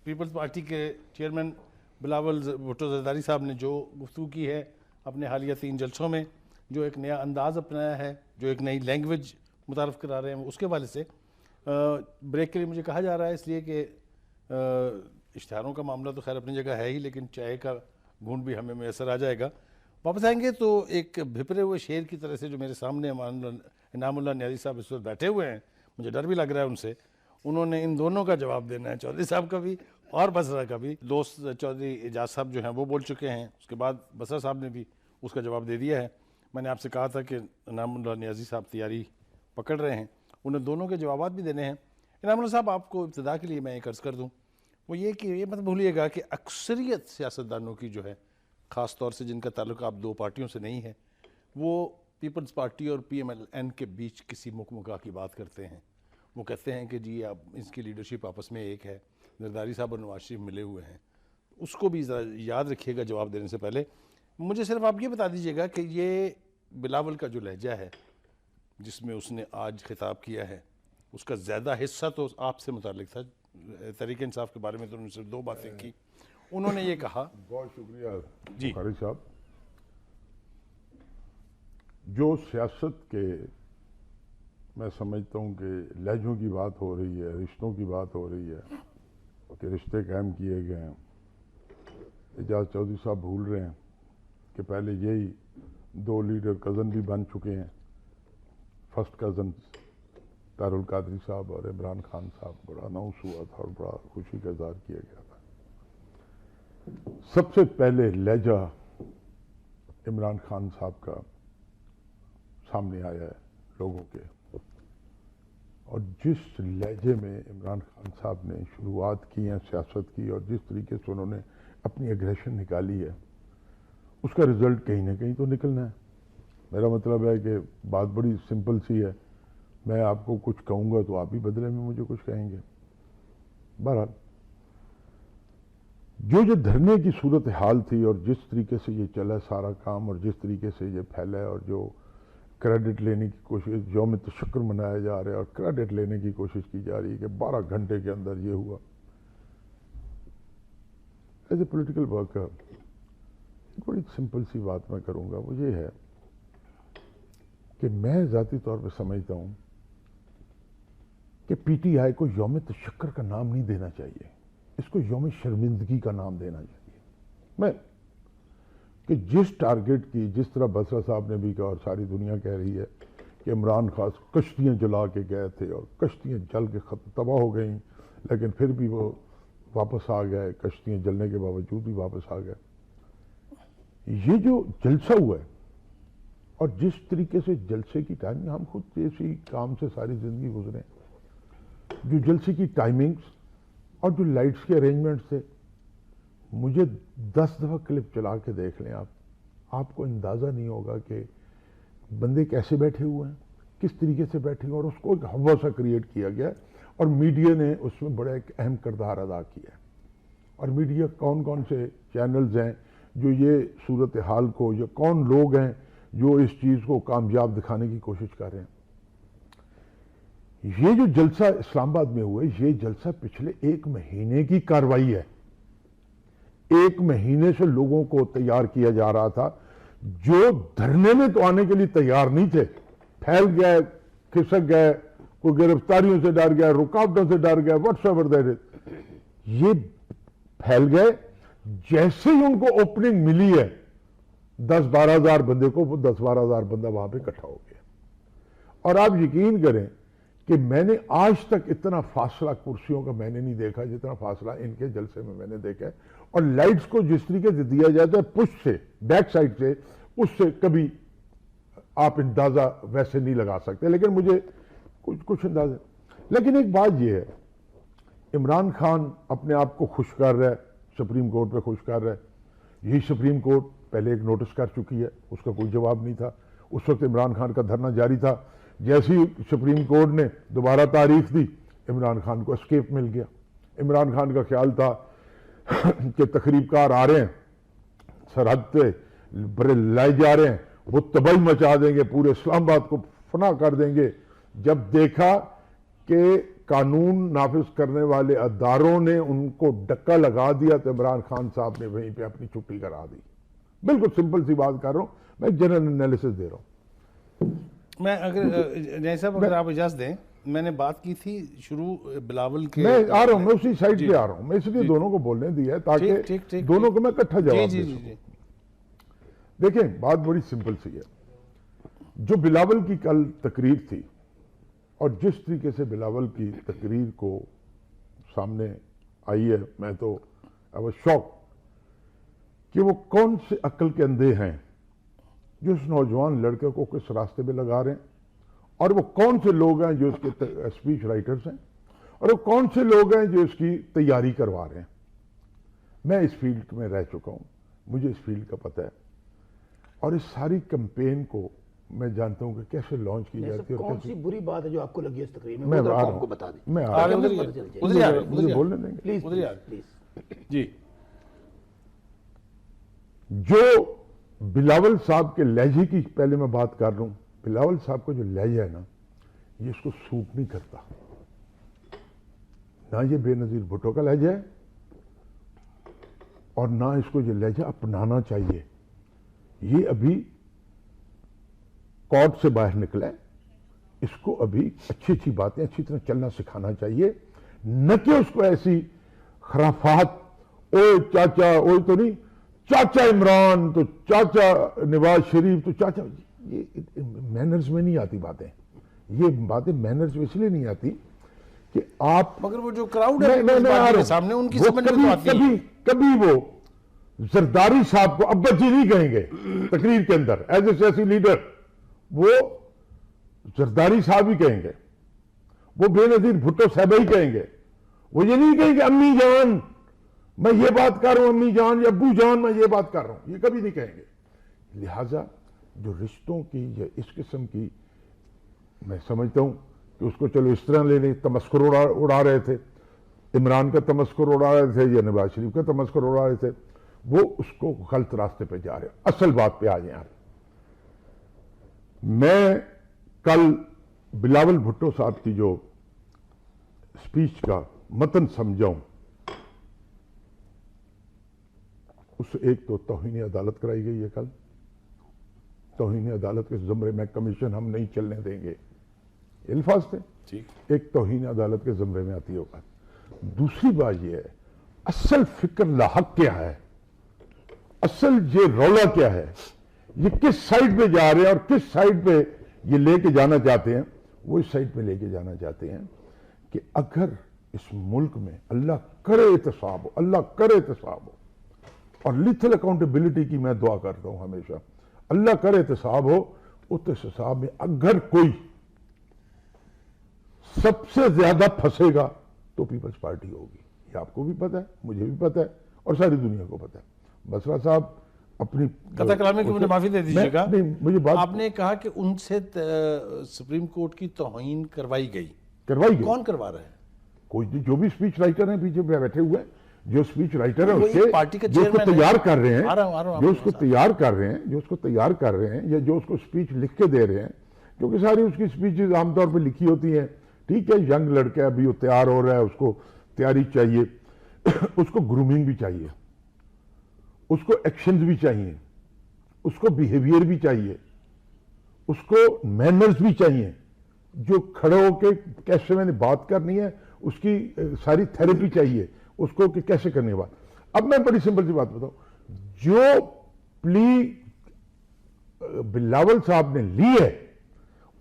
پیپلز پارٹی کے چیئرمین بلاول بھٹو زرداری صاحب نے جو گفتگو کی ہے اپنے حالیہ 3 جلسوں میں, جو ایک نیا انداز اپنایا ہے, جو ایک نئی لینگویج متعارف کرا رہے ہیں, اس کے حوالے سے بریک کے لیے مجھے کہا جا رہا ہے, اس لیے کہ اشتہاروں کا معاملہ تو خیر اپنی جگہ ہے ہی, لیکن چائے کا گھونٹ بھی ہمیں میسر آ جائے گا. واپس آئیں گے تو ایک بھپرے ہوئے شیر کی طرح سے جو میرے سامنے انعام اللہ نیازی صاحب اس وقت بیٹھے ہوئے ہیں, مجھے ڈر بھی لگ رہا ہے ان سے, انہوں نے ان دونوں کا جواب دینا ہے, چودھری صاحب کا بھی اور بسرا کا بھی. دوست چودھری اعجاز صاحب جو ہیں وہ بول چکے ہیں, اس کے بعد بسرا صاحب نے بھی اس کا جواب دے دیا ہے. میں نے آپ سے کہا تھا کہ انعام اللہ نیازی صاحب تیاری پکڑ رہے ہیں, انہیں دونوں کے جوابات بھی دینے ہیں. انعام اللہ صاحب, آپ کو ابتدا کے لیے میں ایک عرض کر دوں, وہ یہ کہ یہ مت بھولیے گا کہ اکثریت سیاستدانوں کی جو ہے, خاص طور سے جن کا تعلق آپ 2 پارٹیوں سے نہیں ہے, وہ پیپلز پارٹی اور پی ایم ایل این کے بیچ کسی مکمکا کی بات کرتے ہیں. وہ کہتے ہیں کہ جی آپ اس کی لیڈرشپ آپس میں ایک ہے, زرداری صاحب اور نواز شریف ملے ہوئے ہیں. اس کو بھی ذرا یاد رکھیے گا جواب دینے سے پہلے. مجھے صرف آپ یہ بتا دیجیے گا کہ یہ بلاول کا جو لہجہ ہے جس میں اس نے آج خطاب کیا ہے, اس کا زیادہ حصہ تو آپ سے متعلق تھا. تحریک انصاف کے بارے میں تو انہوں نے صرف 2 باتیں کی. انہوں نے یہ کہا, بہت شکریہ جی بخاری صاحب, جو سیاست کے میں سمجھتا ہوں کہ لہجوں کی بات ہو رہی ہے, رشتوں کی بات ہو رہی ہے کہ رشتے قائم کیے گئے ہیں. اعجاز چودھری صاحب بھول رہے ہیں کہ پہلے یہی 2 لیڈر کزن بھی بن چکے ہیں. فرسٹ کزن طاہر القادری صاحب اور عمران خان صاحب, بڑا اناؤنس ہوا تھا اور بڑا خوشی کا اظہار کیا گیا تھا. سب سے پہلے لہجہ عمران خان صاحب کا سامنے آیا ہے لوگوں کے, اور جس لہجے میں عمران خان صاحب نے شروعات کی ہیں سیاست کی, اور جس طریقے سے انہوں نے اپنی اگریشن نکالی ہے, اس کا رزلٹ کہیں نہ کہیں تو نکلنا ہے. میرا مطلب ہے کہ بات بڑی سمپل سی ہے, میں آپ کو کچھ کہوں گا تو آپ ہی بدلے میں مجھے کچھ کہیں گے. بہرحال جو دھرنے کی صورتحال تھی اور جس طریقے سے یہ چلا سارا کام, اور جس طریقے سے یہ پھیلا ہے, اور جو کریڈٹ لینے کی کوشش, یوم تشکر منایا جا رہا ہے اور کریڈٹ لینے کی کوشش کی جا رہی ہے کہ 12 گھنٹے کے اندر یہ ہوا. ایز اے پولیٹیکل ورکر بڑی سمپل سی بات میں کروں گا, وہ یہ ہے کہ میں ذاتی طور پہ سمجھتا ہوں کہ پی ٹی آئی کو یوم تشکر کا نام نہیں دینا چاہیے, اس کو یوم شرمندگی کا نام دینا چاہیے. میں کہ جس ٹارگٹ کی, جس طرح بسرا صاحب نے بھی کہا اور ساری دنیا کہہ رہی ہے کہ عمران خان کشتیاں جلا کے گئے تھے اور کشتیاں جل کے تباہ ہو گئیں, لیکن پھر بھی وہ واپس آ گئے, کشتیاں جلنے کے باوجود بھی واپس آ گئے. یہ جو جلسہ ہوا ہے اور جس طریقے سے جلسے کی ٹائمنگ, ہم خود اسی کام سے ساری زندگی گزرے, جو جلسے کی ٹائمنگز اور جو لائٹس کے ارینجمنٹس تھے, مجھے 10 دفعہ کلپ چلا کے دیکھ لیں آپ کو اندازہ نہیں ہوگا کہ بندے کیسے بیٹھے ہوئے ہیں, کس طریقے سے بیٹھے ہوئے, اور اس کو ایک ہوا سا کریٹ کیا گیا, اور میڈیا نے اس میں بڑا ایک اہم کردار ادا کیا ہے. اور میڈیا کون کون سے چینلز ہیں جو یہ صورتحال کو, یا کون لوگ ہیں جو اس چیز کو کامیاب دکھانے کی کوشش کر رہے ہیں. یہ جو جلسہ اسلام آباد میں ہوا ہے, یہ جلسہ پچھلے 1 مہینے کی کارروائی ہے. 1 مہینے سے لوگوں کو تیار کیا جا رہا تھا, جو دھرنے میں تو آنے کے لیے تیار نہیں تھے, پھیل گئے, کھسک گئے, کوئی گرفتاریوں سے ڈر گیا, رکاوٹوں سے ڈر گیا, واٹس ایور دیٹ از, یہ پھیل گئے. جیسے ہی ان کو اوپننگ ملی ہے 10-12 ہزار بندے کو، وہ 10-12 ہزار بندہ وہاں پہ اکٹھا ہو گیا. اور آپ یقین کریں کہ میں نے آج تک اتنا فاصلہ کرسیوں کا میں نے نہیں دیکھا جتنا فاصلہ ان کے جلسے میں نے دیکھا ہے. اور لائٹس کو جس طریقے سے دیا جاتا ہے پش سے، بیک سائڈ سے، اس سے کبھی آپ اندازہ ویسے نہیں لگا سکتے، لیکن مجھے کچھ اندازہ. لیکن ایک بات یہ ہے، عمران خان اپنے آپ کو خوش کر رہا ہے، سپریم کورٹ پہ خوش کر رہا ہے. یہی سپریم کورٹ پہلے ایک نوٹس کر چکی ہے، اس کا کوئی جواب نہیں تھا. اس وقت عمران خان کا دھرنا جاری تھا. جیسی سپریم کورٹ نے دوبارہ تاریخ دی، عمران خان کو اسکیپ مل گیا. عمران خان کا خیال تھا کہ تقریب کار آ رہے ہیں، سرحد پہ بڑے لائے جا رہے ہیں، وہ تباہی مچا دیں گے، پورے اسلام آباد کو فنا کر دیں گے. جب دیکھا کہ قانون نافذ کرنے والے اداروں نے ان کو ڈکا لگا دیا تو عمران خان صاحب نے وہیں پہ اپنی چھٹی کرا دی. بالکل سمپل سی بات کر رہا ہوں، میں جنرل انالیسس دے رہا ہوں. میں اگر جنید صاحب اگر آپ اجازت دیں، میں نے بات کی تھی شروع بلاول کے، میں آ رہا ہوں، میں اسی سائڈ پہ آ رہا ہوں. میں اس لیے دونوں کو بولنے دیا ہے تاکہ دونوں کو میں اکٹھا جواب دے سکوں. دیکھیں بات بڑی سمپل سی ہے. جو بلاول کی کل تقریر تھی اور جس طریقے سے بلاول کی تقریر کو سامنے آئی ہے، میں تو I was shocked کہ وہ کون سے عقل کے اندھے ہیں جو اس نوجوان لڑکے کو کس راستے پہ لگا رہے ہیں، اور وہ کون سے لوگ ہیں جو اس کے اسپیچ رائٹرز ہیں، اور وہ کون سے لوگ ہیں جو اس کی تیاری کروا رہے ہیں. میں اس فیلڈ میں رہ چکا ہوں، مجھے اس فیلڈ کا پتہ ہے، اور اس ساری کمپین کو میں جانتا ہوں کہ کیسے لانچ کی جاتی ہے. اور کون سی بری بات ہے جو آپ کو لگی اس تقریر میں؟ میں وہ آ رہا آپ کو بتا ہوں، دیں. میں آ رہا ہوں، مجھے بولنے دیں گے. پلیز جی. جو بلاول صاحب کے لہجے کی پہلے میں بات کر رہا ہوں. بلاول صاحب کا جو لہجہ ہے نا، یہ اس کو سوٹ نہیں کرتا. نہ یہ بے نظیر بھٹو کا لہجہ ہے اور نہ اس کو یہ لہجہ اپنانا چاہیے. یہ ابھی کورٹ سے باہر نکلا ہے، اس کو ابھی اچھی اچھی باتیں اچھی طرح چلنا سکھانا چاہیے، نہ کہ اس کو ایسی خرافات، اوے چاچا، اوے تو نہیں، چاچا عمران تو چاچا نواز شریف تو چاچا، یہ مینرز میں نہیں آتی باتیں. یہ باتیں مینرز میں اس لیے نہیں آتی کہ آپ، مگر وہ جو کراؤڈ ہے سامنے ان کی سمجھ میں تو آتی ہے. کبھی وہ زرداری صاحب کو ابا جی نہیں کہیں گے تقریر کے اندر ایز اے سیاسی لیڈر. وہ زرداری صاحب ہی کہیں گے، وہ بے نظیر بھٹو صاحب ہی کہیں گے. وہ یہ نہیں کہیں گے امی جان میں یہ بات کر رہا ہوں، امی جان یا ابو جان میں یہ بات کر رہا ہوں، یہ کبھی نہیں کہیں گے. لہٰذا جو رشتوں کی یا اس قسم کی، میں سمجھتا ہوں کہ اس کو چلو اس طرح لینے، تمسخر اڑا رہے تھے، عمران کا تمسخر اڑا رہے تھے یا نواز شریف کا تمسخر اڑا رہے تھے، وہ اس کو غلط راستے پہ جا رہے ہیں. اصل بات پہ آ جائیں آپ. میں کل بلاول بھٹو صاحب کی جو اسپیچ کا متن سمجھاؤں، اس ایک تو توہین عدالت کرائی گئی ہے. کل توہین عدالت کے زمرے میں کمیشن ہم نہیں چلنے دیں گے، الفاظ تھے. ایک توہین عدالت کے زمرے میں آتی ہوگا. دوسری بات یہ ہے، اصل فکر لاحق کیا ہے، اصل یہ رولا کیا ہے، یہ کس سائڈ پہ جا رہے ہیں اور کس سائڈ پہ یہ لے کے جانا چاہتے ہیں. وہ اس سائڈ پہ لے کے جانا چاہتے ہیں کہ اگر اس ملک میں اللہ کرے احتساب ہو، اللہ کرے احتساب ہو، اور لیتھل اکاؤنٹیبلٹی کی میں دعا کرتا ہوں ہمیشہ، اللہ کرے احتساب ہو، اس احتساب میں اگر کوئی سب سے زیادہ پھنسے گا تو پیپلز پارٹی ہوگی. یہ آپ کو بھی پتہ ہے، مجھے بھی پتہ ہے، اور ساری دنیا کو پتہ ہے. بسرا صاحب اپنی قطع کلامی کی مجھے معافی دے دیجیے گا. مجھے بات، آپ نے کہا کہ ان سے سپریم کورٹ کی توہین کروائی گئی. کون کروا رہا ہے؟ کوئی جو بھی اسپیچ رائٹر ہیں پیچھے بیٹھے ہوئے ہیں، جو اسپیچ رائٹر ہیں وہ پارٹی کا جو اس کو تیار کر رہے ہیں، جو اس کو ہیں تیار کر رہے ہیں، جو اس کو تیار کر رہے ہیں، یا جو اس کو اسپیچ لکھ کے دے رہے ہیں، کیونکہ ساری اس کی اسپیچز عام طور پہ لکھی ہوتی ہیں. ٹھیک ہے، ینگ لڑکا ابھی وہ تیار ہو رہا ہے، اس کو تیاری چاہیے، اس کو گرومنگ بھی چاہیے، اس کو ایکشنز بھی چاہیے، اس کو بیہیویئر بھی چاہیے، اس کو مینرز بھی چاہیے. جو کھڑے ہو کے کیسے میں نے بات کرنی ہے، اس کی ساری تھیراپی چاہیے اس کو کہ کیسے کرنے کے بعد. اب میں بڑی سمپل سی بات بتاؤں، جو پلی بلاول صاحب نے لی ہے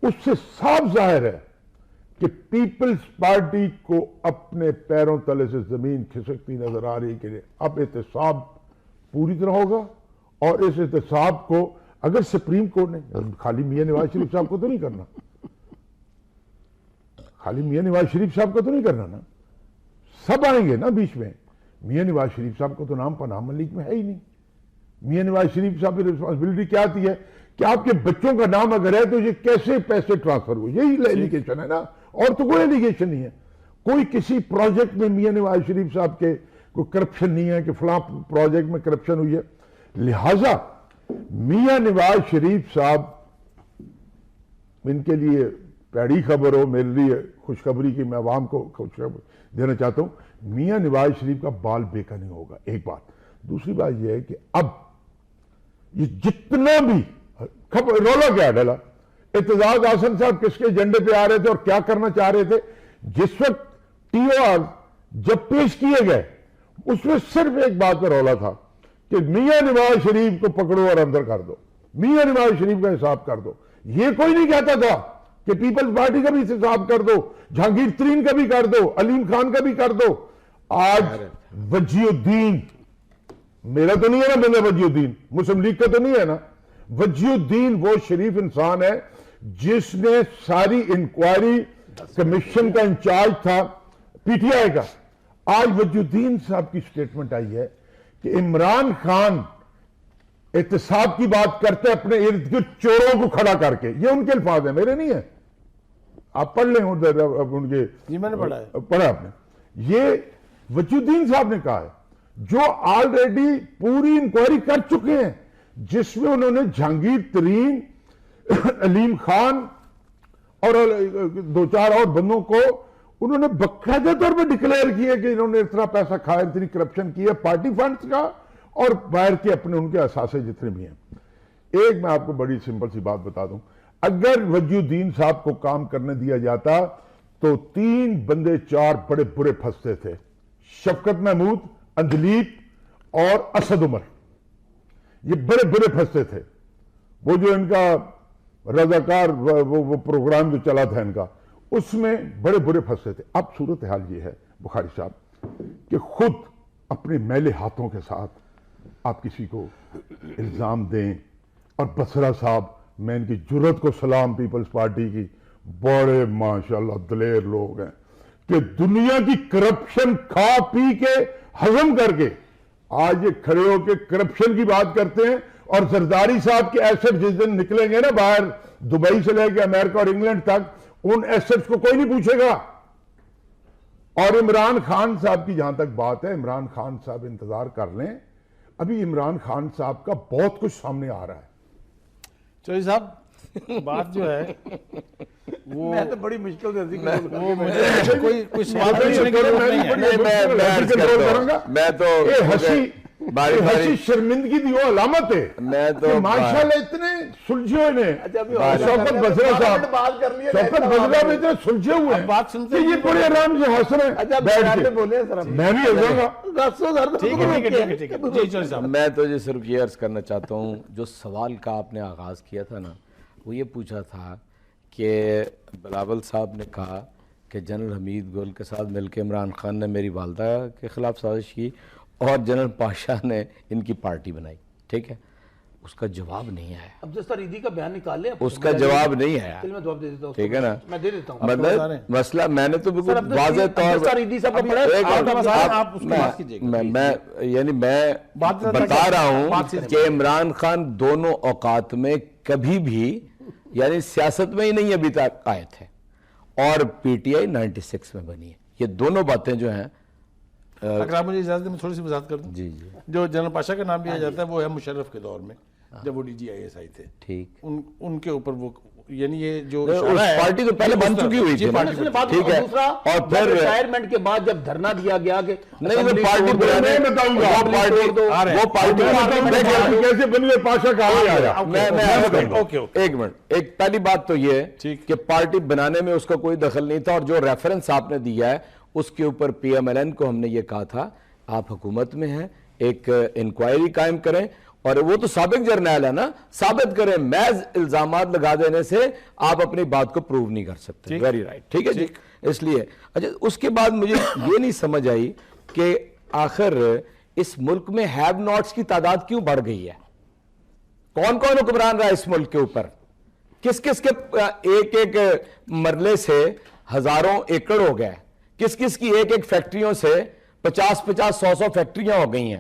اس سے صاف ظاہر ہے کہ پیپلز پارٹی کو اپنے پیروں تلے سے زمین کھسکتی نظر آ رہی کہ اب احتساب پوری طرح ہوگا، اور اس احتساب کو اگر سپریم کورٹ نے خالی میاں نواز شریف صاحب کو تو نہیں کرنا، خالی میاں نواز شریف صاحب کو تو نہیں کرنا نا، سب آئیں گے نا بیچ میں. میاں نواز شریف صاحب کو تو نام پناہ ملک میں ہے ہی نہیں. میاں نواز شریف صاحب کی ریسپانسبلٹی کیا آتی ہے کہ آپ کے بچوں کا نام اگر ہے تو یہ کیسے پیسے ٹرانسفر ہوئے، یہی ایلیگیشن ہے نا، اور تو کوئی ایلیگیشن نہیں ہے. کوئی کسی پروجیکٹ میں میاں نواز شریف صاحب کے کوئی کرپشن نہیں ہے کہ فلاں پروجیکٹ میں کرپشن ہوئی ہے. لہٰذا میاں نواز شریف صاحب، ان کے لیے پیڑی خبر ہو، میرے لیے خوشخبری کی، میں عوام کو خوشخبری دینا چاہتا ہوں، میاں نواز شریف کا بال بیکا نہیں ہوگا. ایک بات. دوسری بات یہ ہے کہ اب یہ جتنا بھی رولا کیا ڈالا، اعتزاز احسن صاحب کس کے ایجنڈے پہ آ رہے تھے اور کیا کرنا چاہ رہے تھے، جس وقت ٹی او آر جب پیش کیے گئے اس میں صرف ایک بات پہ رولا تھا کہ میاں نواز شریف کو پکڑو اور اندر کر دو، میاں نواز شریف کا حساب کر دو. یہ کوئی نہیں کہتا تھا کہ پیپلز پارٹی کا بھی حساب کر دو، جہانگیر ترین کا بھی کر دو، علیم خان کا بھی کر دو. آج وجیہ الدین، میرا تو نہیں ہے نا بندہ وجیہ الدین، مسلم لیگ کا تو نہیں ہے نا، وجیہ الدین وہ شریف انسان ہے جس نے ساری انکوائری کمیشن کا انچارج تھا پی ٹی آئی کا. آج وجیہ الدین صاحب کی سٹیٹمنٹ آئی ہے کہ عمران خان احتساب کی بات کرتے اپنے ارد گرد چوروں کو کھڑا کر کے. یہ ان کے الفاظ ہیں، میرے نہیں ہیں، آپ پڑھ لیں ان کے. یہ میں نے پڑھا ہے. پڑھا آپ نے. یہ وجیہ الدین صاحب نے کہا ہے جو آلریڈی پوری انکوائری کر چکے ہیں، جس میں انہوں نے جہانگیر ترین، علیم خان اور دو چار اور بندوں کو انہوں نے باقاعدہ طور پہ ڈکلیئر کیا کہ انہوں نے اتنا پیسہ کھایا، اتنی کرپشن کی ہے پارٹی فنڈز کا اور باہر کے اپنے ان کے اثاثے جتنے بھی ہیں. ایک میں آپ کو بڑی سمپل سی بات بتا دوں، اگر وجیہ الدین صاحب کو کام کرنے دیا جاتا تو 3 بندے 4 بڑے برے پھنستے تھے، شفقت محمود، اندلیب اور اسد عمر. یہ بڑے برے پھنستے تھے. وہ جو ان کا رضاکار وہ پروگرام جو چلا تھا ان کا، اس میں بڑے برے پھنستے تھے. اب صورتحال یہ ہے بخاری صاحب کہ خود اپنے میلے ہاتھوں کے ساتھ آپ کسی کو الزام دیں. اور بسرا صاحب، میں ان کی جرت کو سلام، پیپلز پارٹی کی بڑے ماشاءاللہ دلیر لوگ ہیں کہ دنیا کی کرپشن کھا پی کے ہضم کر کے آج یہ کھڑے ہو کے کرپشن کی بات کرتے ہیں. اور زرداری صاحب کے ایسٹ جس دن نکلیں گے نا باہر، دبئی سے لے کے امریکہ اور انگلینڈ تک، ان ایسٹس کو کوئی نہیں پوچھے گا. اور عمران خان صاحب کی جہاں تک بات ہے، عمران خان صاحب انتظار کر لیں، ابھی عمران خان صاحب کا بہت کچھ سامنے آ رہا ہے. چوہدری صاحب بات جو ہے وہ میں تو بڑی مشکل سے کوئی سوال پوچھنے کی ضرورت نہیں ہے. میں تو ہنسی شرمندگی دی وہ علامت ہے. میں تو ماشاءاللہ اتنے سلجھے ہوئے ہیں. شوکت بزرا صاحب، شوکت بزرا میں اتنے سلجھے ہوئے ہیں بات سنتے کہ یہ بڑے آرام سے ہنس رہے ہیں بیٹھ کے. میں بھی ہنسوں گا. ٹھیک ہے. جی چوہدری صاحب، میں تو صرف یہ عرض کرنا چاہتا ہوں، جو سوال کا آپ نے آغاز کیا تھا نا، وہ یہ پوچھا تھا کہ بلاول صاحب نے کہا کہ جنرل حمید گل کے ساتھ مل کے عمران خان نے میری والدہ کے خلاف سازش کی اور جنرل پاشا نے ان کی پارٹی بنائی. ٹھیک ہے، اس کا جواب نہیں آیا. اب جس طرح عیدی کا بیان نکال لیں، اس کا جواب نہیں آیا. چل میں جواب دے دیتا ہوں. ٹھیک ہے نا، میں دے دیتا ہوں. مطلب مسئلہ میں نے تو بالکل واضح طور میں بتا رہا ہوں کہ عمران خان دونوں اوقات میں کبھی بھی یعنی سیاست میں ہی نہیں ابھی تک آئے تھے، اور پی ٹی آئی 96 میں بنی ہے. یہ دونوں باتیں جو ہیں، اگر آپ مجھے اجازت دیں میں تھوڑی سی وضاحت کر دوں. جی جی، جو جنرل پاشا کا نام لیا جاتا ہے وہ ہے مشرف کے دور میں، جب وہ D G I S I تھے. ٹھیک، ان کے اوپر وہ یعنی یہ جو پارٹی تو پہلے بن چکی ہوئی تھی. ٹھیک ہے، اور پھر ریٹائرمنٹ کے بعد جب دھرنا دیا گیا کہ نہیں، وہ پارٹی بنانے بتاؤں گا، وہ پارٹی کیسے بنی ہے پاشا کا آیا. ایک منٹ. ایک پہلی بات تو یہ کہ پارٹی بنانے میں اس کا کوئی دخل نہیں تھا، اور جو ریفرنس آپ نے دیا ہے اس کے اوپر پی ایم ایل این کو ہم نے یہ کہا تھا آپ حکومت میں ہیں، ایک انکوائری قائم کریں اور وہ تو سابق جرنیل ہے نا, ثابت کریں. محض الزامات لگا دینے سے آپ اپنی بات کو پروو نہیں کر سکتے. ویری رائٹ, ٹھیک ہے جی. اس لیے اچھا, اس کے بعد مجھے یہ نہیں سمجھ آئی کہ آخر اس ملک میں ہیو ناٹس کی تعداد کیوں بڑھ گئی ہے؟ کون کون حکمران رہا اس ملک کے اوپر؟ کس کس کے ایک ایک مرلے سے ہزاروں ایکڑ ہو گئے؟ کس کس کی ایک ایک فیکٹریوں سے 50-50 100 فیکٹریاں ہو گئی ہیں؟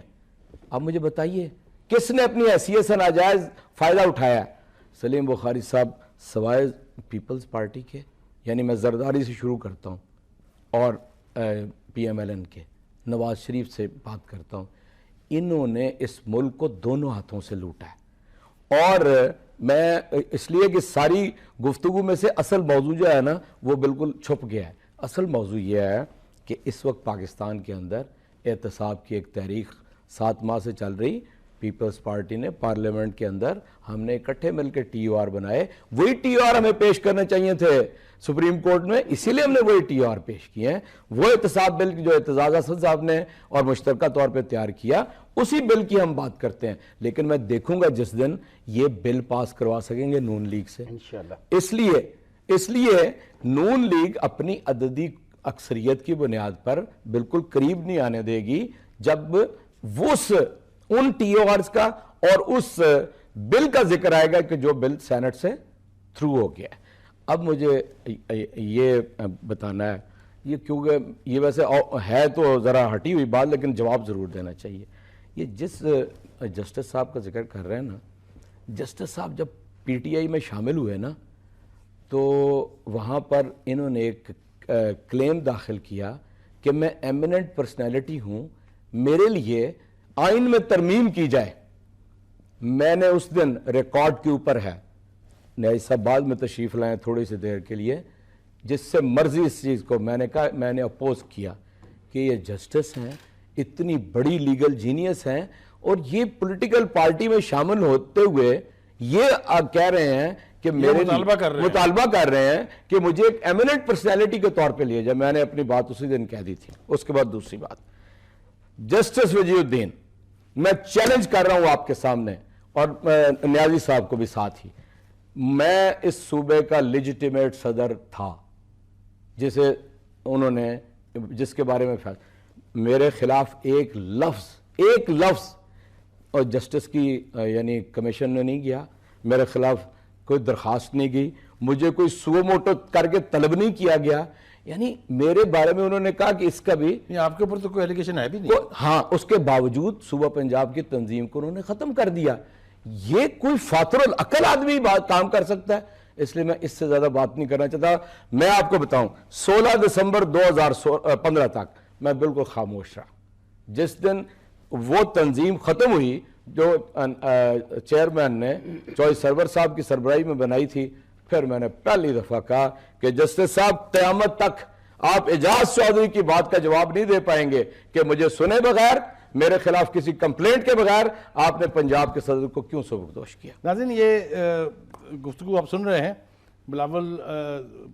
اب مجھے بتائیے کس نے اپنی حیثیت سے ناجائز فائدہ اٹھایا؟ سلیم بخاری صاحب سوائے پیپلز پارٹی کے, یعنی میں زرداری سے شروع کرتا ہوں اور پی ایم ایل این کے, نواز شریف سے بات کرتا ہوں, انہوں نے اس ملک کو دونوں ہاتھوں سے لوٹا ہے. اور میں اس لیے کہ ساری گفتگو میں سے اصل موضوع جو ہے نا وہ بالکل چھپ گیا ہے. اصل موضوع یہ ہے کہ اس وقت پاکستان کے اندر احتساب کی ایک تحریک 7 ماہ سے چل رہی. پیپلز پارٹی نے پارلیمنٹ کے اندر ہم نے اکٹھے مل کے ٹی او آر بنائے, وہی ٹی او آر ہمیں پیش کرنے چاہیے تھے سپریم کورٹ میں, اسی لیے ہم نے وہی ٹی او آر پیش کیے ہیں. وہ احتساب بل جو اعتزاز اسد صاحب نے اور مشترکہ طور پہ تیار کیا, اسی بل کی ہم بات کرتے ہیں. لیکن میں دیکھوں گا جس دن یہ بل پاس کروا سکیں گے نون لیگ سے انشاءاللہ. اس لیے نون لیگ اپنی عددی اکثریت کی بنیاد پر بالکل قریب نہیں آنے دے گی جب وہ ان ٹی او آرز کا اور اس بل کا ذکر آئے گا کہ جو بل سینٹ سے تھرو ہو گیا ہے. اب مجھے یہ بتانا ہے, یہ کیونکہ یہ ویسے ہے تو ذرا ہٹی ہوئی بات, لیکن جواب ضرور دینا چاہیے. یہ جس جسٹس صاحب کا ذکر کر رہے ہیں نا, جسٹس صاحب جب پی ٹی آئی میں شامل ہوئے نا تو وہاں پر انہوں نے ایک کلیم داخل کیا کہ میں ایمیننٹ پرسنالٹی ہوں, میرے لیے آئین میں ترمیم کی جائے. میں نے اس دن ریکارڈ کے اوپر ہے, نیاز صاحب بعد میں تشریف لائیں تھوڑی سی دیر کے لیے, جس سے مرضی اس چیز کو میں نے کہا, میں نے اپوز کیا کہ یہ جسٹس ہیں, اتنی بڑی لیگل جینیس ہیں, اور یہ پولیٹیکل پارٹی میں شامل ہوتے ہوئے یہ کہہ رہے ہیں کہ میرے مطالبہ کر رہے ہیں کہ مجھے ایک ایمیننٹ پرسنالٹی کے طور پہ لیا جائے. میں نے اپنی بات اسی دن کہہ دی تھی. اس کے بعد دوسری بات, جسٹس وجیہ الدین, میں چیلنج کر رہا ہوں آپ کے سامنے اور نیازی صاحب کو بھی ساتھ ہی, میں اس صوبے کا لیجیٹیمیٹ صدر تھا جسے انہوں نے, جس کے بارے میں میرے خلاف ایک لفظ اور جسٹس کی یعنی کمیشن نے نہیں کیا, میرے خلاف کوئی درخواست نہیں گئی, مجھے کوئی سو موٹو کر کے طلب نہیں کیا گیا. یعنی میرے بارے میں انہوں نے کہا کہ اس کا بھی آپ کے اوپر تو کوئی ایلیگیشن ہے بھی نہیں. ہاں, اس کے باوجود صوبہ پنجاب کی تنظیم کو انہوں نے ختم کر دیا. یہ کوئی فاطر العقل آدمی کام کر سکتا ہے؟ اس لیے میں اس سے زیادہ بات نہیں کرنا چاہتا. میں آپ کو بتاؤں 16 دسمبر 2015 تک میں بالکل خاموش رہا. جس دن وہ تنظیم ختم ہوئی جو چیئرمین نے چوہدری سرور صاحب کی سربراہی میں بنائی تھی, پھر میں نے پہلی دفعہ کہا کہ جسٹس صاحب قیامت تک آپ اعجاز چودھری کی بات کا جواب نہیں دے پائیں گے کہ مجھے سنے بغیر, میرے خلاف کسی کمپلینٹ کے بغیر آپ نے پنجاب کے صدر کو کیوں سبکدوش کیا. ناظرین, یہ گفتگو آپ سن رہے ہیں بلاول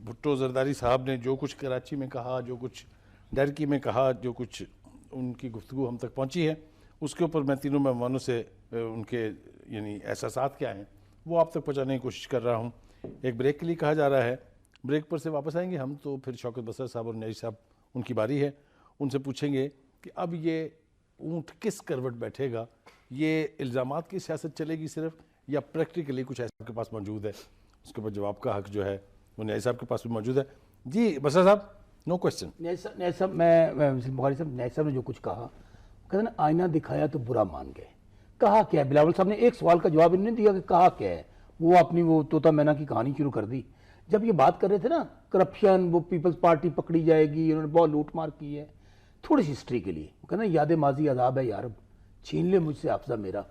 بھٹو زرداری صاحب نے جو کچھ کراچی میں کہا, جو کچھ ڈرکی میں کہا, جو کچھ ان کی گفتگو ہم تک پہنچی ہے, اس کے اوپر میں تینوں مہمانوں سے ان کے یعنی احساسات کیا ہیں وہ آپ تک پہنچانے کی کوشش کر رہا ہوں. ایک بریک کے لیے کہا جا رہا ہے, بریک پر سے واپس آئیں گے ہم تو پھر شوکت بصر صاحب اور نیاز صاحب ان کی باری ہے, ان سے پوچھیں گے کہ اب یہ اونٹ کس کروٹ بیٹھے گا, یہ الزامات کی سیاست چلے گی صرف, یا پریکٹیکلی کچھ ایسا آپ کے پاس موجود ہے؟ اس کے اوپر جواب کا حق جو ہے وہ نیاز صاحب کے پاس بھی موجود ہے. جی بصر صاحب, نو کوشچن. نیاز صاحب, میں بخاری صاحب, نیاز صاحب نے جو کچھ کہا, کہتے ہیں آئینہ دکھایا تو برا مان گئے. کہا کیا ہے؟ بلاول صاحب نے ایک سوال کا جواب انہوں نے دیا کہ کہا کیا ہے, وہ اپنی وہ طوطا مینا کی کہانی شروع کر دی. جب یہ بات کر رہے تھے نا کرپشن, وہ پیپلز پارٹی پکڑی جائے گی, انہوں نے بہت لوٹ مار کی ہے, تھوڑی سی ہسٹری کے لیے وہ کہنا یاد ماضی عذاب ہے یارب, چھین لے مجھ سے حافظہ میرا.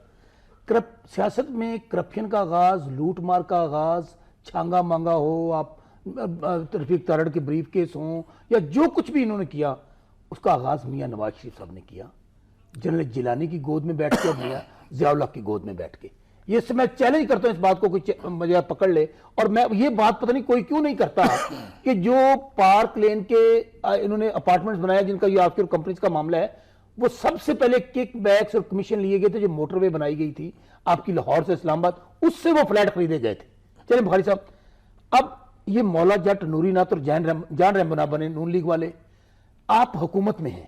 سیاست میں کرپشن کا آغاز, لوٹ مار کا آغاز, چھانگا مانگا ہو, آپ رفیق تارڑ کے بریف کیس ہوں, یا جو کچھ بھی انہوں نے کیا, اس کا آغاز میاں نواز شریف صاحب نے کیا, جنرل جیلانی کی گود میں بیٹھ کے اور میاں ضیاء الحق کی گود میں بیٹھ کے. یہ سے میں چیلنج کرتا ہوں اس بات کو, کوئی مجھے پکڑ لے. اور میں یہ بات پتہ نہیں کوئی کیوں نہیں کرتا کہ جو پارک لین کے انہوں نے اپارٹمنٹس بنایا, جن کا یہ آفشور کمپنیز کا معاملہ ہے, وہ سب سے پہلے کک بیکس اور کمیشن لیے گئے تھے جو موٹر وے بنائی گئی تھی. آپ کی لاہور سے اسلام آباد, اس سے وہ فلیٹ خریدے گئے تھے. چلیں بخاری صاحب, اب یہ مولا جٹ نوری نات اور جان رحم نہ بنے نون لیگ والے, آپ حکومت میں ہیں,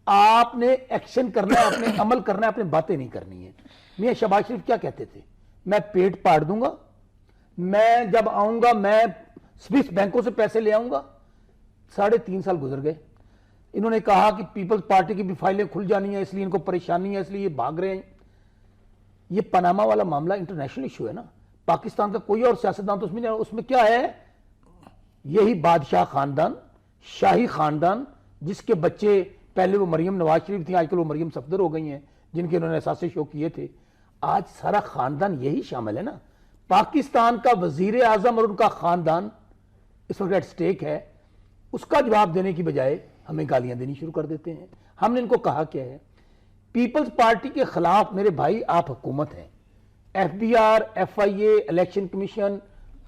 آپ نے ایکشن کرنا ہے, آپ نے عمل کرنا ہے, آپ نے باتیں نہیں کرنی ہے. میاں شہباز شریف کیا کہتے تھے, میں پیٹ پاڑ دوں گا, میں جب آؤں گا میں سوئس بینکوں سے پیسے لے آؤں گا. 3.5 سال گزر گئے, انہوں نے کہا کہ پیپلز پارٹی کی بھی فائلیں کھل جانی ہیں, اس لیے ان کو پریشانی ہے, اس لیے یہ بھاگ رہے ہیں. یہ پاناما والا معاملہ انٹرنیشنل ایشو ہے نا, پاکستان کا کوئی اور سیاستدان تو اس میں کیا ہے, یہی بادشاہ خاندان, شاہی خاندان, جس کے بچے پہلے وہ مریم نواز شریف تھیں, آج کل وہ مریم صفدر ہو گئی ہیں, جن کے انہوں نے اثاثے شو کیے تھے. آج سارا خاندان یہی شامل ہے نا. پاکستان کا وزیر اعظم اور ان کا خاندان اس وقت ایٹ سٹیک ہے. اس کا جواب دینے کی بجائے ہمیں گالیاں دینی شروع کر دیتے ہیں. ہم نے ان کو کہا کیا ہے, پیپلز پارٹی کے خلاف میرے بھائی آپ حکومت ہیں, F B R, F I A, election commission,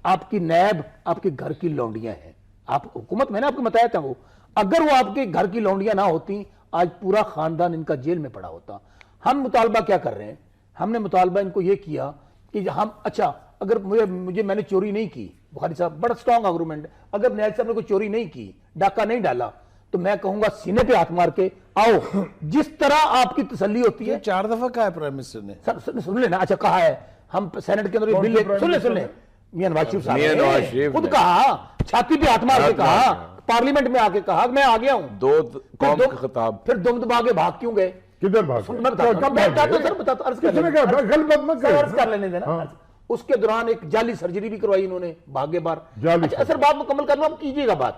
آپ کی نیب آپ کے گھر کی لونڈیاں ہیں. آپ حکومت میں نا, آپ کو بتایا تھا, وہ اگر وہ آپ کے گھر کی لونڈیاں نہ ہوتی آج پورا خاندان ان کا جیل میں پڑا ہوتا. ہم مطالبہ کیا کر رہے ہیں, ہم نے مطالبہ ان کو یہ کیا کہ ہم, اچھا اگر میں نے چوری نہیں کی, بخاری صاحب بڑا سٹرونگ آرگومنٹ, اگر نیال صاحب نے کوئی چوری نہیں کی, ڈاکہ نہیں ڈالا, تو میں کہوں گا سینے پہ ہاتھ مار کے آؤ, جس طرح آپ کی تسلی ہوتی ہے. 4 دفعہ کہا ہے پرائم منسٹر نے, سن لینا, اچھا کہا ہے, ہم سینٹ کے اندر بل سن لیں میاں نواز شریف صاحب نے خود کہا, چھاتی پہ ہاتھ مار کے کہا, پارلیمنٹ میں آ کے کہا میں آ گیا ہوں. دو قوم کا خطاب. پھر دم دبا کے بھاگ کیوں گئے, کدھر بھاگ کر لینے دینا. اس کے دوران ایک جعلی سرجری بھی کروائی انہوں نے, بھاگے بار. اچھا سر بات مکمل کرنا, ہم کیجئے گا بات.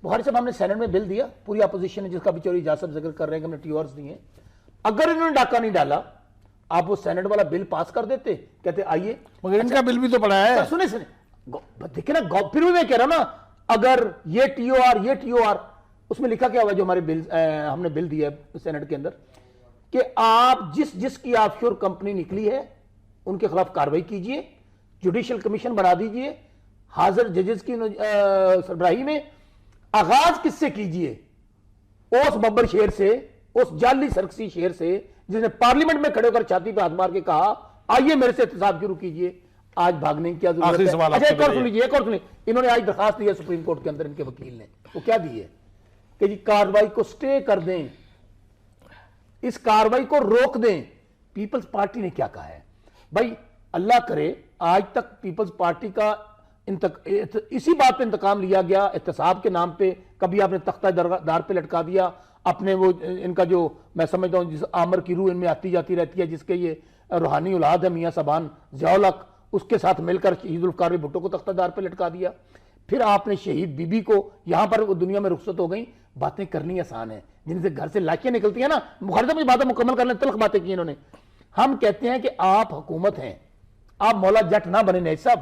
بخاری صاحب ہم نے سینٹ میں بل دیا, پوری اپوزیشن نے, جس کا بھی چوری اجاز صاحب ذکر کر رہے ہیں کہ ہم نے ٹی آرز دیے, اگر انہوں نے ڈاکہ نہیں ڈالا آپ وہ سینٹ والا بل پاس کر دیتے, کہتے آئیے, مگر ان کا بل بھی تو پڑا ہے. سنیں دیکھیں نا, پھر بھی میں کہہ رہا ہوں نا, اگر یہ ٹی او آر, یہ ٹی او آر, اس میں لکھا کیا ہوا جو ہمارے بل ہم نے بل دیا ہے سینٹ کے اندر, کہ آپ جس کی آف شور کمپنی نکلی ہے ان کے خلاف کاروائی کیجئے, جوڈیشل کمیشن بنا دیجئے, حاضر ججز کی سربراہی میں, آغاز کس سے کیجئے, اس ببر شیر سے, اس جعلی سرکسی شیر سے جس نے پارلیمنٹ میں کھڑے ہو کر چھاتی پہ ہاتھ مار کے کہا آئیے میرے سے احتساب شروع کیجئے. آج بھاگنے کی کیا ضرورت ہے. اچھا ایک اور سن لیجیے, ایک اور سن لیجیے, انہوں نے آج درخواست دی ہے سپریم کورٹ کے اندر, ان کے وکیل نے, وہ کیا دی ہے کہ جی کاروائی کو سٹے کر دیں, اس کاروائی کو روک دیں. پیپلز پارٹی نے کیا کہا ہے بھائی, اللہ کرے آج تک پیپلز پارٹی کا اسی بات پہ انتقام لیا گیا, احتساب کے نام پہ, کبھی آپ نے تختہ دار پہ لٹکا دیا اپنے, وہ ان کا جو میں سمجھتا ہوں جس آمر کی روح ان میں آتی جاتی رہتی ہے, جس کے یہ روحانی اولاد ہے میاں صاحبان ضیاء الحق, اس کے ساتھ مل کر شہید ذوالفقار بھٹو کو تختہ دار پہ لٹکا دیا. پھر آپ نے شہید بی بی کو, یہاں پر وہ دنیا میں رخصت ہو گئیں. باتیں کرنی آسان ہے, جن سے گھر سے لاشیں نکلتی ہیں نا, مخالفت میں باتیں مکمل کرنے, تلخ باتیں کی انہوں نے. ہم کہتے ہیں کہ آپ حکومت ہیں, آپ مولا جٹ نہ بنے نیز صاحب.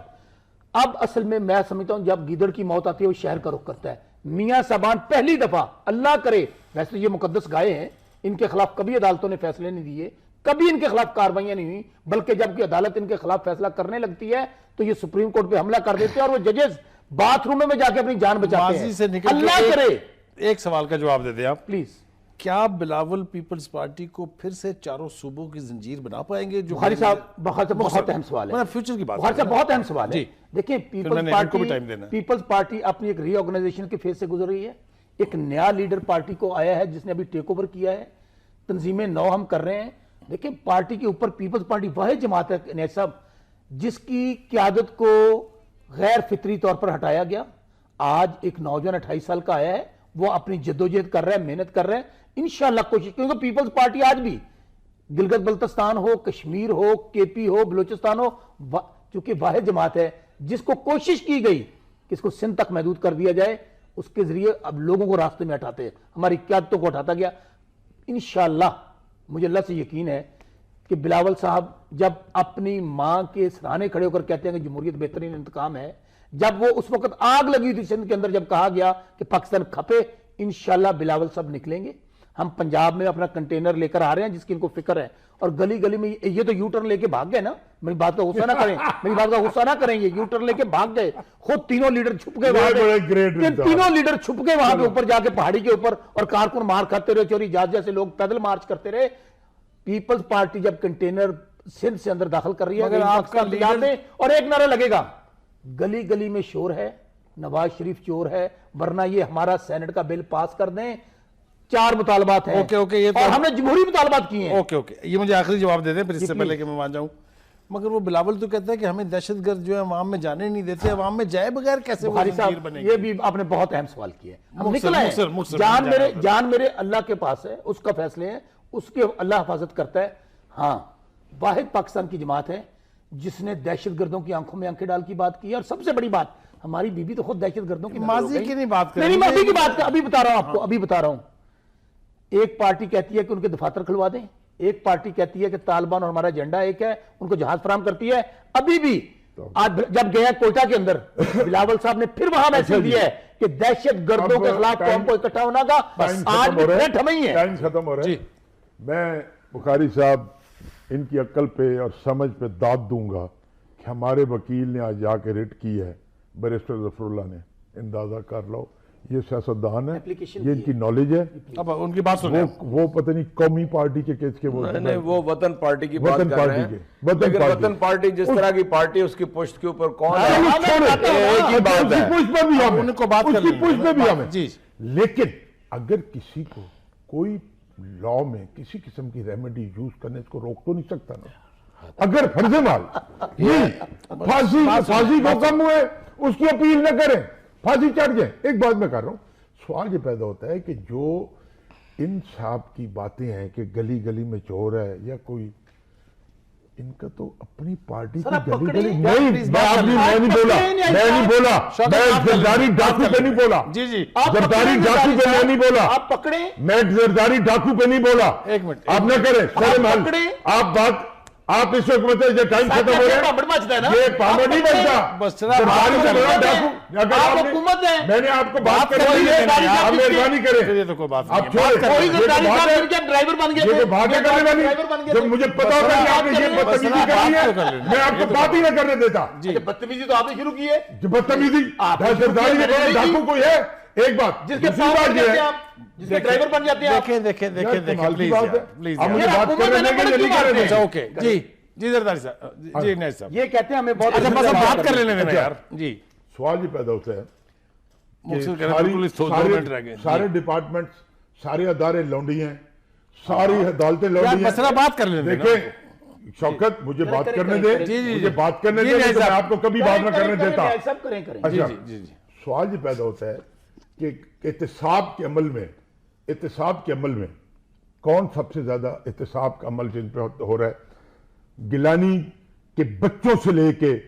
اب اصل میں سمجھتا ہوں جب گیدڑ کی موت آتی ہے وہ شہر کا رخ کرتا ہے. میاں صاحبان پہلی دفعہ, اللہ کرے, ویسے یہ مقدس گائے ہیں, ان کے خلاف کبھی عدالتوں نے فیصلے نہیں دیے, کبھی ان کے خلاف کاروائیاں نہیں ہوئی, بلکہ جب کہ عدالت ان کے خلاف فیصلہ کرنے لگتی ہے تو یہ سپریم کورٹ پہ حملہ کر دیتے ہیں, اور وہ ججز باتھ روم میں جا کے اپنی جان بچاتے ہیں. اللہ کرے. ایک سوال کا جواب دے دیں آپ پلیز. کیا بلاول پیپلز پارٹی کو پھر سے چاروں صوبوں کی زنجیر بنا پائیں گے؟ جو بخاری صاحب بہت اہم سوال ہے, فیوچر کی بات بخاری صاحب بہت اہم سوال ہے. دیکھیں پیپلز پارٹی اپنی ایک ری آرگنائزیشن کے فیز سے گزر رہی ہے. ایک نیا لیڈر پارٹی کو آیا ہے جس نے ابھی ٹیک اوور کیا ہے, تنظیمیں نو ہم کر رہے ہیں. دیکھیں پارٹی کے اوپر پیپلز پارٹی واحد جماعت ہے نیز صاحب جس کی قیادت کو غیر فطری طور پر ہٹایا گیا. آج ایک نوجوان 28 سال کا آیا ہے, وہ اپنی جدوجہد کر رہا ہے, محنت کر رہا ہے, انشاءاللہ کوشش, کیونکہ پیپلز پارٹی آج بھی گلگت بلتستان ہو, کشمیر ہو, کے پی ہو, بلوچستان ہو, چونکہ واحد جماعت ہے جس کو کوشش کی گئی کہ اس کو سندھ تک محدود کر دیا جائے, اس کے ذریعے اب لوگوں کو راستے میں ہٹاتے ہیں, ہماری قیادتوں کو ہٹاتا گیا. انشاءاللہ مجھے اللہ سے یقین ہے کہ بلاول صاحب جب اپنی ماں کے سرانے کھڑے ہو کر کہتے ہیں کہ جمہوریت بہترین انتقام ہے, جب وہ اس وقت آگ لگی تھی سندھ کے اندر, جب کہا گیا کہ پاکستان کھپے, انشاءاللہ بلاول صاحب نکلیں گے. ہم پنجاب میں اپنا کنٹینر لے کر آ رہے ہیں جس کی ان کو فکر ہے, اور گلی گلی میں یہ تو یو ٹرن لے کے بھاگ گئے نا, میری بات کا غصہ نہ کریں, میری بات کا غصہ نہ کریں, یہ یو ٹرن لے کے بھاگ گئے, خود تینوں لیڈر چھپ گئے وہاں پہ, تینوں لیڈر چھپ گئے وہاں پہ اوپر جا کے پہاڑی کے اوپر, اور کارکن مار کھاتے رہے, چوری جاز جیسے لوگ پیدل مارچ کرتے رہے. پیپلز پارٹی جب کنٹینر سندھ سے اندر داخل کر رہی ہے مگر آپ کا لیڈر اور ایک نعرہ لگے گا گلی گلی میں شور ہے نواز شریف چور ہے ورنہ یہ ہمارا سینٹ کا بل پاس کر دیں 4 مطالبات ہیں اوکے یہ اور ہم نے جمہوری مطالبات کیے ہیں اوکے یہ مجھے آخری جواب دے دیں پھر اس سے پہلے کہ میں مان جاؤں مگر وہ بلاول تو کہتا ہے کہ ہمیں دہشت گرد جو ہے عوام میں جانے نہیں دیتے عوام میں جائے بغیر کیسے وہ بخاری زنجیر صاحب بنے یہ بھی آپ نے بہت اہم سوال کیا ہے ہم مختصر- نکل آئے مختصر- مختصر جان میں میرے جانا جان میرے اللہ کے پاس ہے اس کا فیصلے ہیں اس کے اللہ حفاظت کرتا ہے ہاں واحد پاکستان کی جماعت ہے جس نے دہشت گردوں کی آنکھوں میں آنکھیں ڈال کی بات کی ہے اور سب سے بڑی بات ہماری بیوی تو خود دہشت گردوں کی ماضی کی نہیں بات کریں نہیں ماضی کی بات ابھی بتا رہا ہوں آپ کو ابھی بتا رہا ہوں ایک پارٹی کہتی ہے کہ ان کے دفاتر کھلوا دیں ایک پارٹی کہتی ہے کہ طالبان اور ہمارا ایجنڈا ایک ہے ان کو جہاز فراہم کرتی ہے ابھی بھی آج جب گئے کوئٹہ کے اندر بلاول صاحب نے پھر وہاں میسج دیا ہے کہ دہشت گردوں کے خلاف قوم کو اکٹھا ہونا کا آج بھی تھریٹ ہمیں ہی ہے ٹائم ختم ہو رہا ہے میں بخاری صاحب ان کی عقل پہ اور سمجھ پہ داد دوں گا کہ ہمارے وکیل نے آج جا کے ریٹ کی ہے بیرسٹر ظفر اللہ نے اندازہ کر لو یہ سیاستدان ہے یہ ان کی نالج ہے اب ان کی بات سنیں وہ پتہ نہیں قومی پارٹی کے کیس کے نہیں وہ وطن پارٹی کی بات وطن کر رہے پارٹی ہیں کے وطن لیکن پارٹی وطن پارٹی جس طرح کی پارٹی اس کی پشت کے اوپر کون ہے چھوڑے ایک ہی بات ہے پوچھ پہ بھی ہمیں ان کو بات اس کر کی لیں پوچھ پہ بھی ہمیں جی لیکن اگر کسی کو کوئی لا میں کسی قسم کی ریمیڈی یوز کرنے اس کو روک تو نہیں سکتا نا اگر فرض مال پھانسی کو کم ہوئے اس کی اپیل نہ کریں پھانسی چڑھ جائیں ایک بات میں کر رہا ہوں سوال یہ پیدا ہوتا ہے کہ جو ان صاحب کی باتیں ہیں کہ گلی گلی میں چور ہے یا کوئی ان کا تو اپنی پارٹی کی گلی گلی نہیں میں نہیں بولا زرداری ڈاکو پہ نہیں بولا جی زرداری ڈاکو پہ میں نہیں بولا آپ پکڑے میں زرداری ڈاکو پہ نہیں بولا ایک منٹ آپ نہ کریں سارے محل آپ بات آپ اس وقت مطلب یہ ٹائم ختم ہو رہا ہے یہ پامڑ نہیں بچتا زرداری سے بڑا ڈاکو اگر آپ حکومت ہے میں نے آپ کو بات کرنی ہے آپ مہربانی کریں یہ تو کوئی بات آپ کوئی زرداری صاحب پھر کیا ڈرائیور بن گئے یہ تو باتیں کرنے والی جب مجھے پتا ہوتا کہ آپ نے یہ بدتمیزی کرنی ہے میں آپ کو بات ہی نہ کرنے دیتا بدتمیزی تو آپ نے شروع کی ہے بدتمیزی زرداری سے بڑا ڈاکو کوئی ہے ایک بات جس کے پاس یہ ہے جس کے ڈرائیور بن جاتے ہیں دیکھیں پلیز آپ مجھے بات کرنے دیں گے نہیں کرنے دیں اوکے جی زرداری صاحب جی نہیں صاحب یہ کہتے ہیں ہمیں بہت اچھا بس بات کر لینے دیں یار جی سوال یہ پیدا ہوتا ہے مختصر کریں بالکل اس 2 منٹ رہ گئے سارے ڈپارٹمنٹس سارے ادارے لونڈی ہیں ساری عدالتیں لونڈی ہیں مسئلہ بات کر لینے دیکھیں شوکت مجھے بات کرنے دیں مجھے بات کرنے دیں میں آپ کو کبھی بات نہ کرنے دیتا سب کریں اچھا سوال یہ پیدا ہوتا ہے کہ احتساب کے عمل میں کون سب سے زیادہ احتساب کا عمل جن پہ ہو رہا ہے گیلانی کے بچوں سے لے کے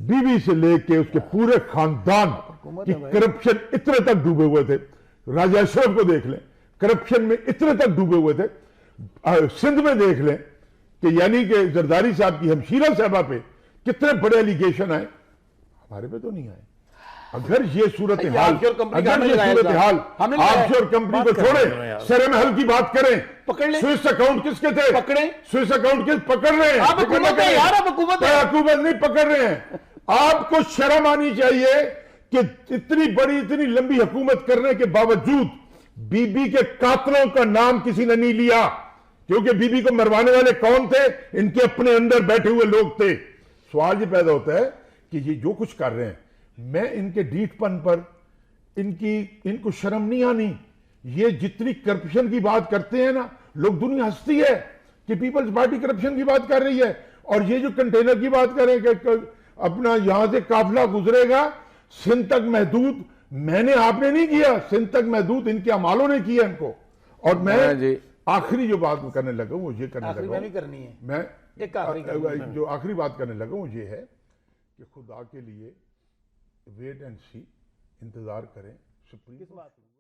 بیوی سے لے کے اس کے پورے خاندان کی کرپشن اتنے تک ڈوبے ہوئے تھے راجہ اشرف کو دیکھ لیں کرپشن میں اتنے تک ڈوبے ہوئے تھے سندھ میں دیکھ لیں کہ یعنی کہ زرداری صاحب کی ہمشیرہ صاحبہ پہ کتنے بڑے ایلیگیشن آئے ہمارے پہ تو نہیں آئے اگر یہ صورتحال آپ شور کمپنی کو چھوڑیں سر محل کی بات کریں سوئس اکاؤنٹ کس کے تھے سوئس اکاؤنٹ کس پکڑ رہے ہیں حکومت نہیں پکڑ رہے ہیں آپ کو شرم آنی چاہیے کہ اتنی بڑی اتنی لمبی حکومت کرنے کے باوجود بی بی کے قاتلوں کا نام کسی نے نہیں لیا کیونکہ بی بی کو مروانے والے کون تھے ان کے اپنے اندر بیٹھے ہوئے لوگ تھے سوال یہ پیدا ہوتا ہے کہ یہ جو کچھ کر رہے ہیں میں ان کے ڈیٹ پن پر ان کو شرم نہیں آنی یہ جتنی کرپشن کی بات کرتے ہیں نا لوگ دنیا ہنستی ہے کہ پیپلز پارٹی کرپشن کی بات کر رہی ہے اور یہ جو کنٹینر کی بات کریں کہ اپنا یہاں سے قافلہ گزرے گا سندھ تک محدود میں نے آپ نے نہیں کیا سندھ تک محدود ان کے عمالوں نے کیا ان کو اور میں آخری جو بات کرنے لگا وہ یہ کرنے لگا میں جو آخری بات کرنے لگا وہ یہ ہے کہ خدا کے لیے ویٹ اینڈ سی انتظار کریں